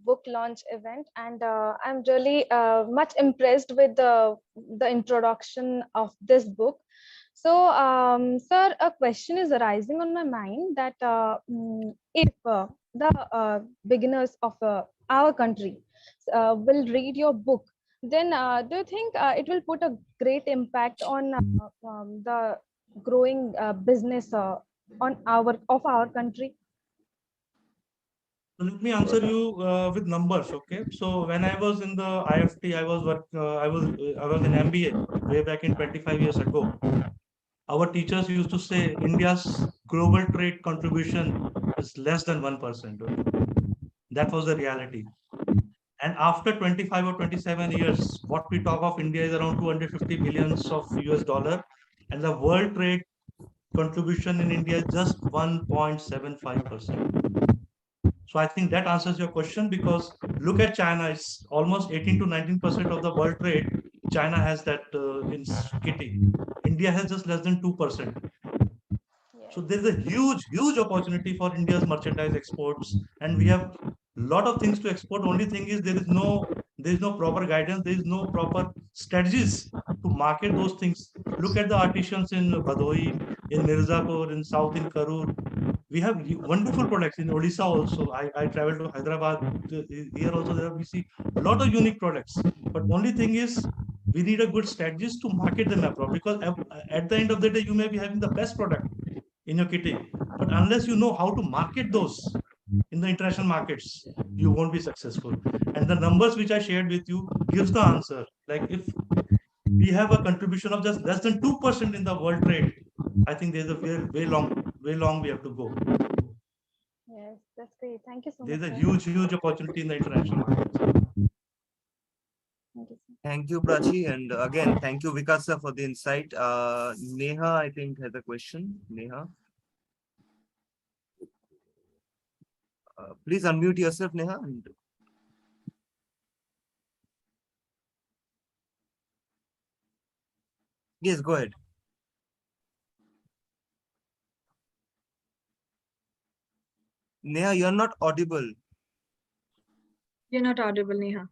book launch event, and I'm really much impressed with the introduction of this book. So, sir, a question is arising on my mind that if the beginners of our country will read your book, then do you think it will put a great impact on the growing business of our country? Let me answer you with numbers. Okay. So when I was in the IFT, I was in MBA way back in 25 years ago. Our teachers used to say India's global trade contribution is less than 1%. Okay? That was the reality. And after 25 or 27 years, what we talk of India is around 250 billions of US dollar, and the world trade contribution in India is just 1.75%. So I think that answers your question, because look at China, it's almost 18 to 19% of the world trade. China has that in kitty. India has just less than 2%. So there's a huge opportunity for India's merchandise exports, and we have a lot of things to export. Only thing is there is no proper guidance, there is no proper strategies to market those things. Look at the artisans in Bhadoi, in Mirzapur, in South in Karur. We have wonderful products in Odisha also. I traveled to Hyderabad. Here also we see a lot of unique products. But only thing is we need a good strategies to market them abroad, because at the end of the day you may be having the best product in your kitty, but unless you know how to market those in the international markets, you won't be successful. And the numbers which I shared with you gives the answer. Like if we have a contribution of just less than 2% in the world trade, I think there's a way long we have to go. Yes, That's great. Thank you so There's much, a sir. huge opportunity in the international markets. Thank you, sir. Thank you, Prachi. And again, thank you, Vikas sir, for the insight. Neha, I think, has a question. Neha. Please unmute yourself, Neha. Yes, go ahead. Neha, you're not audible. You're not audible, Neha.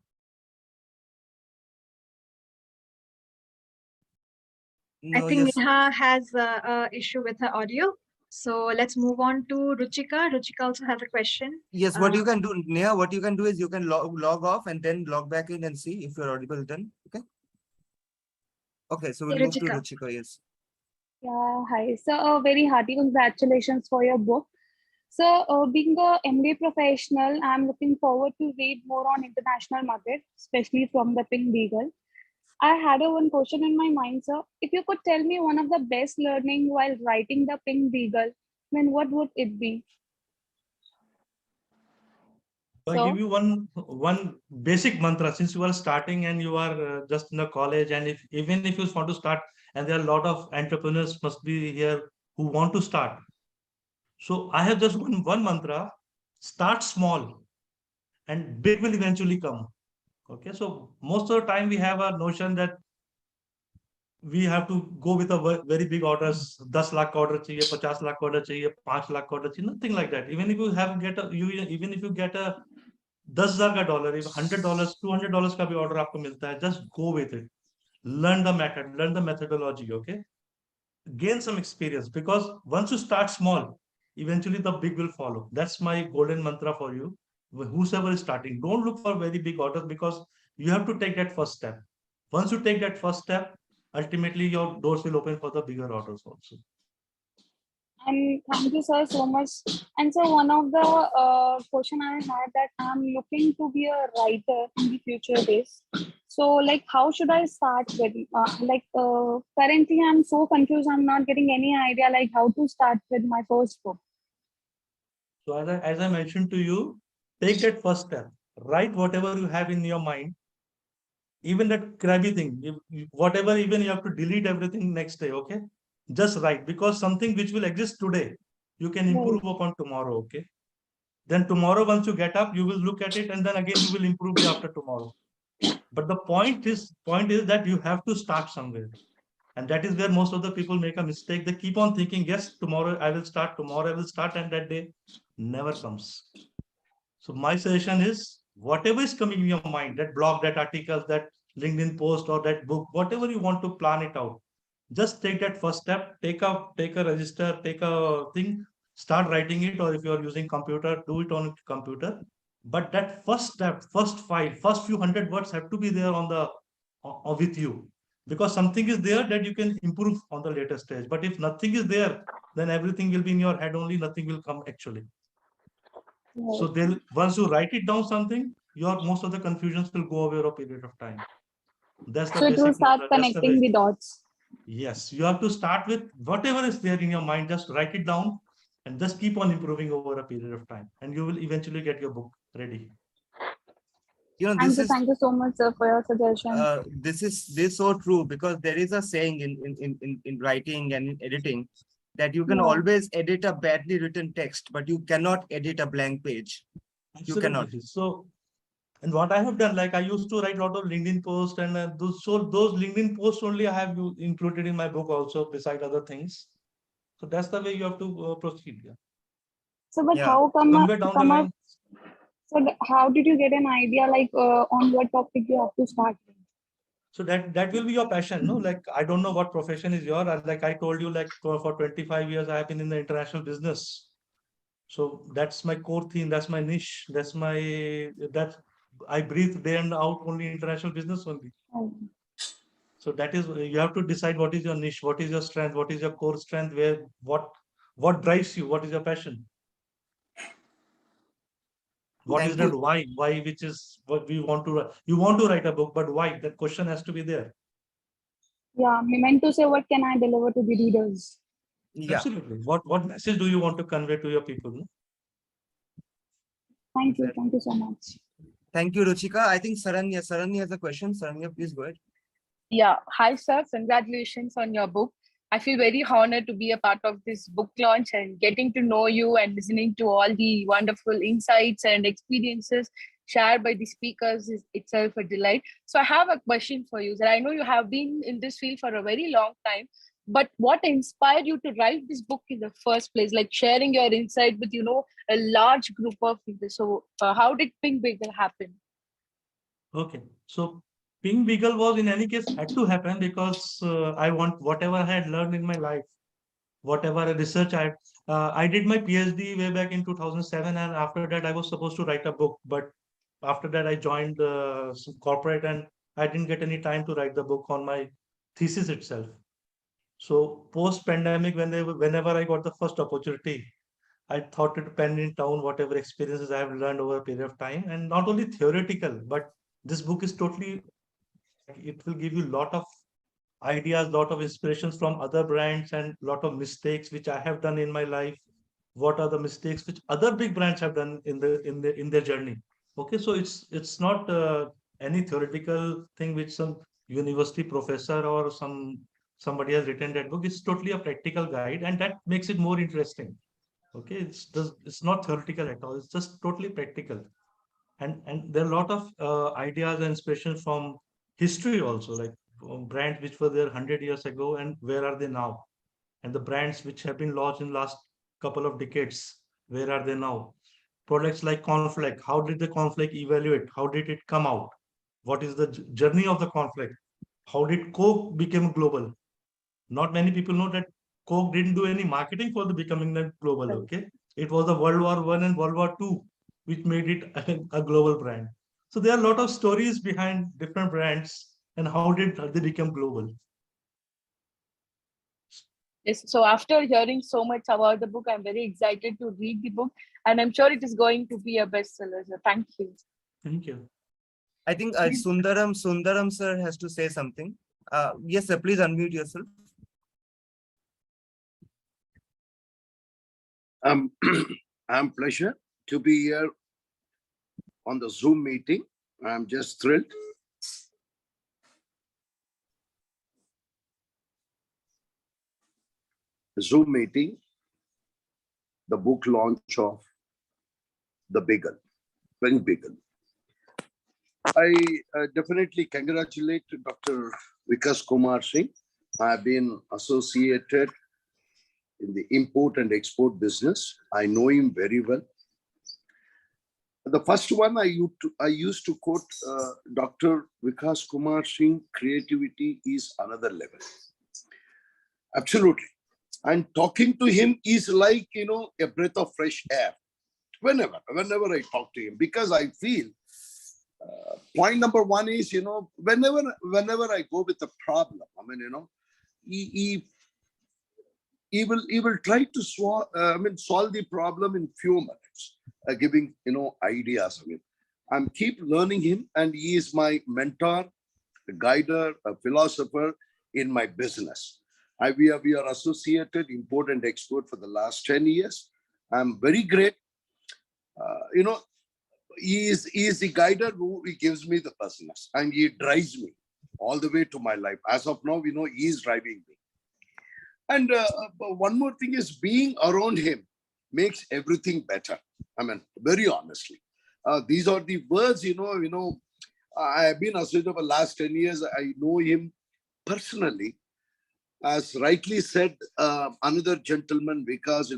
No, I think yes. Neha has a issue with her audio. So let's move on to Ruchika. Ruchika also has a question. Yes, what you can do, Neha, what you can do is you can log off and then log back in and see if you're audible then. Okay. Okay, so we'll move to Ruchika. Yes. Yeah, hi. So, very hearty congratulations for your book. So, being a MBA professional, I'm looking forward to read more on international market, especially from the Pink Beagle. I had one question in my mind, sir. If you could tell me one of the best learning while writing the Pink Beagle, then what would it be? I give you one basic mantra since you are starting and you are just in the college, and if even if you want to start, and there are a lot of entrepreneurs must be here who want to start. So I have just one mantra: start small, and big will eventually come. Okay, so most of the time we have a notion that we have to go with a very big orders, 10 lakh order chahiye, 50 lakh order chahiye, 5 lakh order chahiye, nothing like that. Even if you have even if you get a $10,000 का dollar, $100, $200 का भी order आपको मिलता है, just go with it. Learn the method, learn the methodology. Okay, gain some experience, because once you start small, eventually the big will follow. That's my golden mantra for you. Whosoever is starting, don't look for very big orders, because you have to take that first step. Once you take that first step, ultimately your doors will open for the bigger orders also. And thank you, sir, so much. And so one of the question I had, that I'm looking to be a writer in the future days. So, like, how should I start with? Currently, I'm so confused. I'm not getting any idea, like, how to start with my first book. So as I mentioned to you, take that first step. Write whatever you have in your mind. Even that crabby thing, whatever, even you have to delete everything next day. Okay, just write, because something which will exist today, you can improve upon tomorrow. Okay, then tomorrow once you get up, you will look at it, and then again you will improve day after tomorrow. But the point is that you have to start somewhere, and that is where most of the people make a mistake. They keep on thinking, yes, tomorrow I will start, and that day never comes. So my suggestion is, whatever is coming in your mind, that blog, that articles, that LinkedIn post, or that book, whatever you want to plan it out, just take that first step, take a register, take a thing, start writing it, or if you are using computer, do it on computer. But that first step, first file, first few hundred words have to be there on the with you, because something is there that you can improve on the later stage. But if nothing is there, then everything will be in your head only, nothing will come actually. So then once you write it down something, most of the confusions will go away over a period of time. That's the so basic. to start connecting the dots. Yes, you have to start with whatever is there in your mind, just write it down and just keep on improving over a period of time, and you will eventually get your book ready. You know, Thank you so much, sir, for your suggestion. This is so true, because there is a saying in writing and in editing that you can always edit a badly written text, but you cannot edit a blank page. Absolutely. You cannot. So, and what I have done, like I used to write a lot of LinkedIn posts, and those LinkedIn posts only I have included in my book also, beside other things. So that's the way you have to proceed. Yeah. So, but how Somewhere down the line. So how did you get an idea, like on what topic you have to start? So that will be your passion, no? Like, I don't know what profession is your, like I told you, like for 25 years I have been in the international business. So that's my core theme, that's my niche, that's I breathe day and out only international business only. So that is, you have to decide what is your niche, what is your strength, what is your core strength, what drives you, what is your passion. What is that why, which is what we want to write. You want to write a book, but why? That question has to be there. Yeah, we meant to say, what can I deliver to the readers? Yeah. Absolutely. What message do you want to convey to your people? No? Thank you. Thank you so much. Thank you, Ruchika. I think Saranya has a question. Saranya, please go ahead. Yeah. Hi, sir. Congratulations on your book. I feel very honored to be a part of this book launch and getting to know you and listening to all the wonderful insights and experiences shared by the speakers is itself a delight. So I have a question for you, sir. I know you have been in this field for a very long time, but what inspired you to write this book in the first place? Like sharing your insight with, a large group of people. So how did Pink Beagle happen? Okay, so Pink Beagle was in any case had to happen because I want whatever I had learned in my life, whatever research I did my PhD way back in 2007, and after that I was supposed to write a book, but after that I joined some corporate and I didn't get any time to write the book on my thesis itself. So post-pandemic, whenever I got the first opportunity, I thought to pen in down whatever experiences I have learned over a period of time, and not only theoretical, but this book is totally, it will give you a lot of ideas, lot of inspirations from other brands, and lot of mistakes which I have done in my life. What are the mistakes which other big brands have done in their journey? Okay, so it's not any theoretical thing which some university professor or somebody has written that book. It's totally a practical guide, and that makes it more interesting. Okay, it's not theoretical at all. It's just totally practical, and there are a lot of ideas and inspiration from history also, like brands which were there 100 years ago and where are they now, and the brands which have been launched in last couple of decades, where are they now? Products like cornflake, how did the cornflake evaluate? How did it come out? What is the journey of the cornflake? How did Coke become global? Not many people know that Coke didn't do any marketing for the becoming that global. Okay, it was the World War I and World War II which made it a global brand. So there are a lot of stories behind different brands and how did they become global. Yes, so after hearing so much about the book, I'm very excited to read the book, and I'm sure it is going to be a bestseller. So thank you. Thank you. I think Sundaram sir has to say something. Yes, sir, please unmute yourself. I'm pleasure to be here on the Zoom meeting. I'm just thrilled. Zoom meeting, the book launch of the Beagle, Pink Beagle. I definitely congratulate Dr. Vikas Kumar Singh. I've been associated in the import and export business. I know him very well. The first one I used to quote Dr. Vikas Kumar Singh, creativity is another level. Absolutely. And talking to him is like, a breath of fresh air. Whenever I talk to him, because I feel point number one is, whenever I go with a problem, he will try to solve the problem in few minutes, giving ideas. I'm keep learning him, and he is my mentor, a guider, a philosopher in my business. We are associated import and export for the last 10 years. I'm very great. He is the guider who he gives me the business, and he drives me all the way to my life. As of now, he is driving me. And one more thing is, being around him makes everything better. Very honestly, these are the words. I have been associated for the last 10 years. I know him personally. As rightly said, another gentleman, Vikas,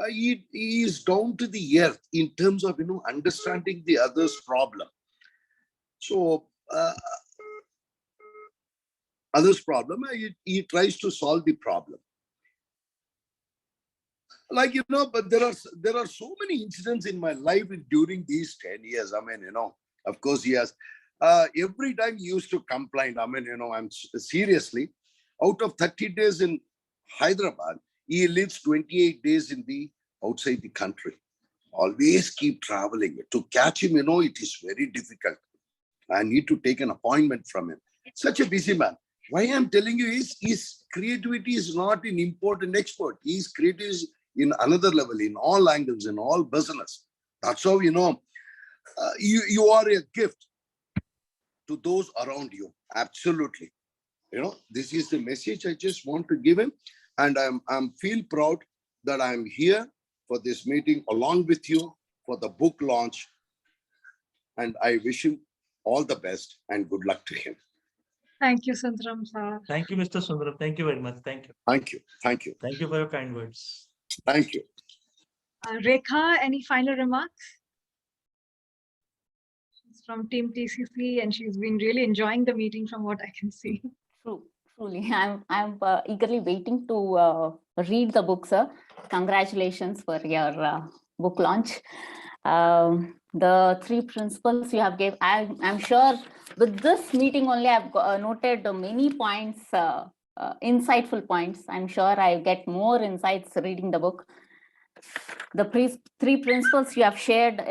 he is down to the earth in terms of understanding the other's problem. So others' problem, he tries to solve the problem. Like but there are so many incidents in my life during these 10 years. Of course he has. Every time he used to complain. I'm seriously. Out of 30 days in Hyderabad, he lives 28 days outside the country. Always keep traveling. To catch him, it is very difficult. I need to take an appointment from him. Such a busy man. Why I'm telling you is his creativity is not in import and export. His creativity is in another level, in all angles, in all business. That's how, you are a gift to those around you. Absolutely. This is the message I just want to give him. And I'm feel proud that I'm here for this meeting along with you for the book launch. And I wish him all the best and good luck to him. Thank you, Sundaram sir. Thank you, Mr. Sundaram. Thank you very much. Thank you. Thank you. Thank you. Thank you for your kind words. Thank you. Rekha, any final remarks? She's from Team TCC and she's been really enjoying the meeting from what I can see. Truly, I'm eagerly waiting to read the book, sir. Congratulations for your book launch. The 3 principles you have gave, I'm sure with this meeting only I've noted many points, insightful points. I'm sure I get more insights reading the book. The 3 principles you have shared,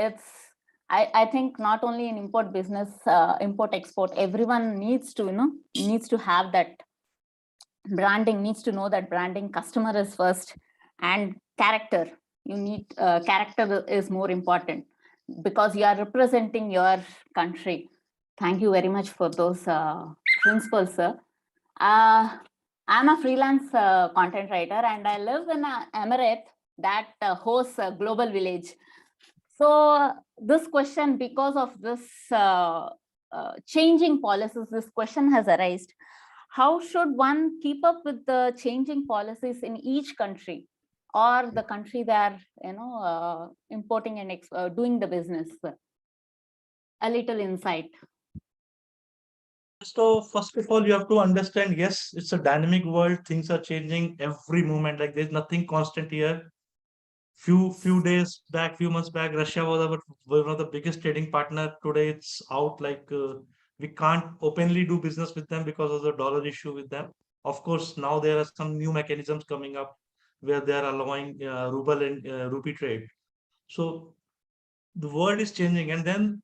I think not only in import business, import export, everyone needs to have that branding, needs to know that branding, customer is first, and character. You need character is more important because you are representing your country. Thank you very much for those principles, sir. I'm a freelance content writer and I live in an emirate that hosts a global village. So this question, because of this changing policies, this question has arisen. How should one keep up with the changing policies in each country or the country they are importing and doing the business? A little insight. So first of all, you have to understand, yes, it's a dynamic world. Things are changing every moment. Like there's nothing constant here. Few days back, few months back, Russia was one of the biggest trading partner. Today it's out, like we can't openly do business with them because of the dollar issue with them. Of course, now there are some new mechanisms coming up where they are allowing ruble and rupee trade. So the world is changing. And then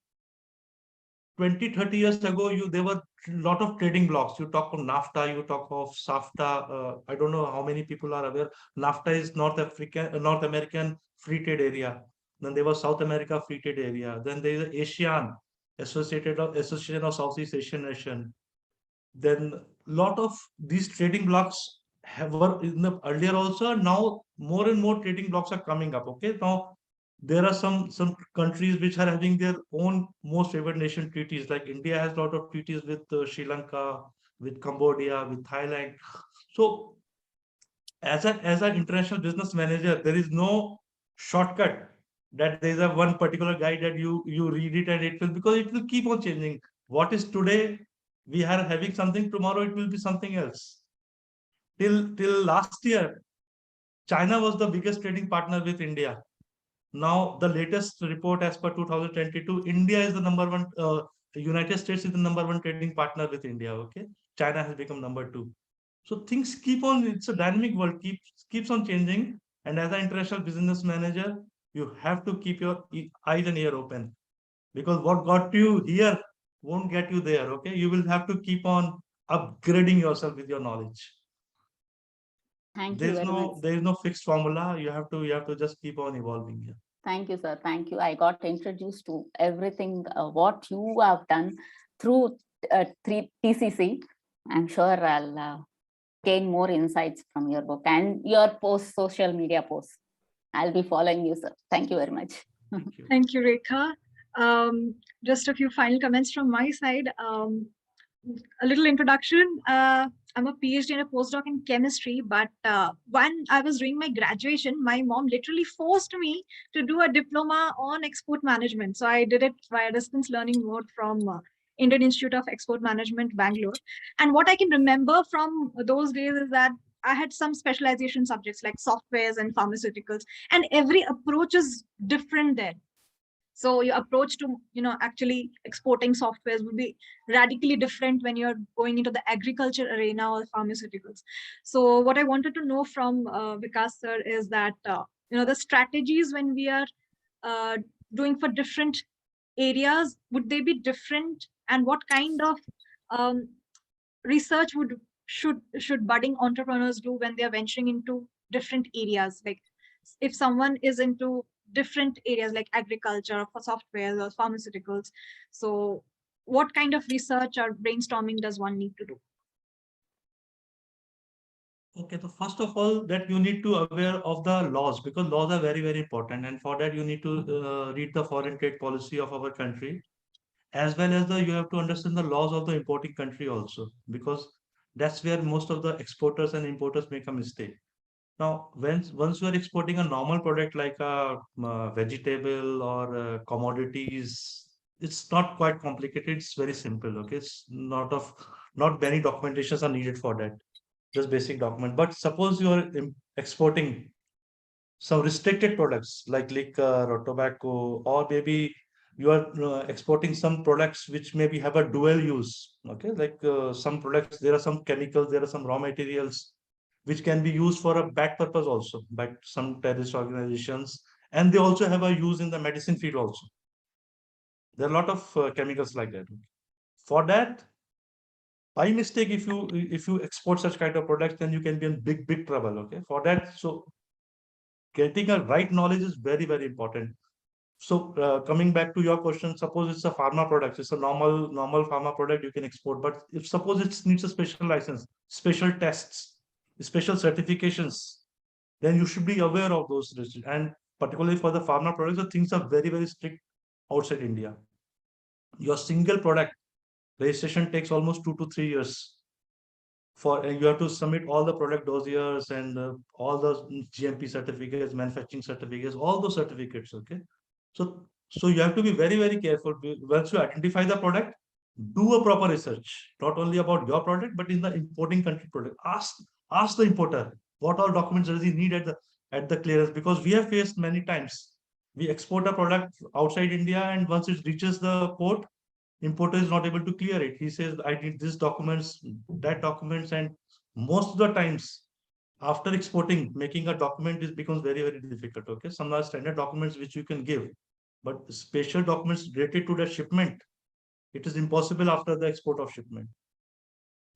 20-30 years ago, there were a lot of trading blocks. You talk of NAFTA, you talk of SAFTA. I don't know how many people are aware. NAFTA is North American Free Trade Area. Then there was South America Free Trade Area. Then there is ASEAN, Association of Southeast Asian Nation. Then a lot of these trading blocks were in the earlier also. Now more and more trading blocks are coming up. Okay, now there are some countries which are having their own most favored nation treaties. Like India has a lot of treaties with Sri Lanka, with Cambodia, with Thailand. So as an international business manager, there is no shortcut that there is a one particular guide that you read it and it will, because it will keep on changing. What is today, we are having something, tomorrow it will be something else. Till last year, China was the biggest trading partner with India. Now, the latest report as per 2022, India is the #1, the United States is the #1 trading partner with India, okay? China has become #2. So things keep on, it's a dynamic world, keeps on changing. And as an international business manager, you have to keep your eyes and ears open. Because what got you here won't get you there, okay? You will have to keep on upgrading yourself with your knowledge. There is no fixed formula. You have to just keep on evolving here. Thank you, sir. Thank you. I got introduced to everything what you have done through TCC. I'm sure I'll gain more insights from your book and your social media posts. I'll be following you, sir. Thank you very much. Thank you, Rekha. Just a few final comments from my side. A little introduction. I'm a PhD and a postdoc in chemistry, but when I was doing my graduation, my mom literally forced me to do a diploma on export management. So I did it via distance learning mode from Indian Institute of Export Management, Bangalore. And what I can remember from those days is that I had some specialization subjects like softwares and pharmaceuticals, and every approach is different there. So your approach to, actually exporting softwares would be radically different when you're going into the agriculture arena or pharmaceuticals. So what I wanted to know from Vikas sir is that, the strategies when we are doing for different areas, would they be different? And what kind of research should budding entrepreneurs do when they are venturing into different areas? Like if someone is into different areas like agriculture, for software or pharmaceuticals. So what kind of research or brainstorming does one need to do? Okay, so first of all, that you need to aware of the laws, because laws are very, very important. And for that, you need to read the foreign trade policy of our country, as well as you have to understand the laws of the importing country also, because that's where most of the exporters and importers make a mistake. Now, once you are exporting a normal product like a vegetable or commodities, it's not quite complicated. It's very simple. Okay, it's not many documentations are needed for that. Just basic document. But suppose you are exporting some restricted products like liquor or tobacco, or maybe you are exporting some products which maybe have a dual use. Okay, like some products, there are some chemicals, there are some raw materials which can be used for a bad purpose also by some terrorist organizations, and they also have a use in the medicine field also. There are a lot of chemicals like that. For that, by mistake, if you export such kind of products, then you can be in big trouble. Okay, for that, so getting a right knowledge is very, very important. So coming back to your question, suppose it's a pharma product, it's a normal pharma product you can export, but if suppose it needs a special license, special tests, special certifications, then you should be aware of those risks. And particularly for the pharma products, the things are very, very strict outside India. Your single product registration takes almost 2 to 3 years. You have to submit all the product dossiers and all the GMP certificates, manufacturing certificates, all those certificates. Okay, so you have to be very, very careful. Once you identify the product, do a proper research, not only about your product but in the importing country product. Ask the importer what all documents does he need at the clearance, because we have faced many times we export a product outside India, and once it reaches the port, importer is not able to clear it. He says, I need this documents, that documents, and most of the times after exporting, making a document becomes very, very difficult. Okay, some are standard documents which you can give, but special documents related to the shipment, it is impossible after the export of shipment.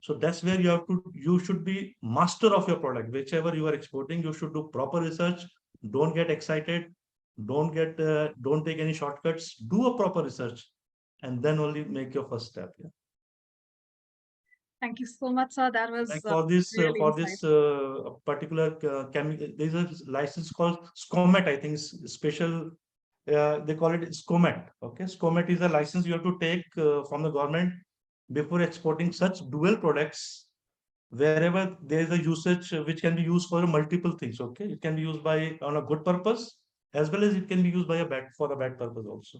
So that's where you should be master of your product. Whichever you are exporting, you should do proper research. Don't get excited. Don't take any shortcuts. Do a proper research, and then only make your first step. Yeah. Thank you so much, sir. That was like for this really particular chemical. There's a license called SCOMET. I think it's special. They call it SCOMET. Okay, SCOMET is a license you have to take from the government before exporting such dual products, wherever there is a usage which can be used for multiple things. Okay, it can be used on a good purpose, as well as it can be used for a bad purpose also.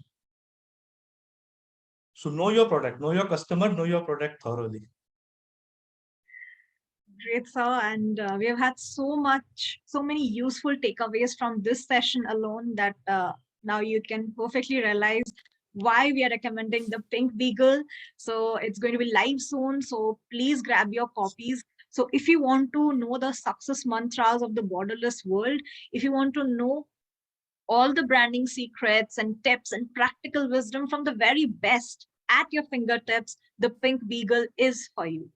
So know your product, know your customer, know your product thoroughly. Great, sir. And we have had so many useful takeaways from this session alone that now you can perfectly realize why we are recommending the Pink Beagle. So it's going to be live soon. So please grab your copies. So if you want to know the success mantras of the borderless world, if you want to know all the branding secrets and tips and practical wisdom from the very best at your fingertips, the Pink Beagle is for you.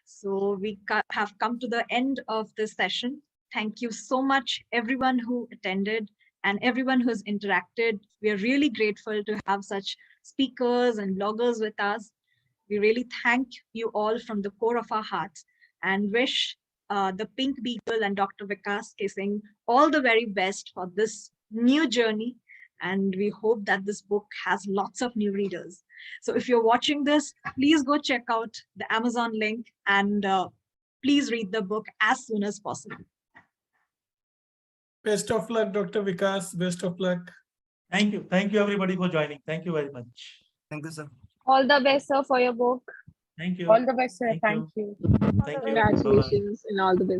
So we have come to the end of this session. Thank you so much, everyone who attended and everyone who's interacted. We are really grateful to have such speakers and bloggers with us. We really thank you all from the core of our hearts and wish the Pink Beagle and Dr. Vikas Singh all the very best for this new journey. And we hope that this book has lots of new readers. So if you're watching this, please go check out the Amazon link and please read the book as soon as possible. Best of luck, Dr. Vikas. Best of luck. Thank you. Thank you, everybody, for joining. Thank you very much. Thank you, sir. All the best, sir, for your book. Thank you. All the best, sir. Thank you. Thank you. Congratulations and all the best.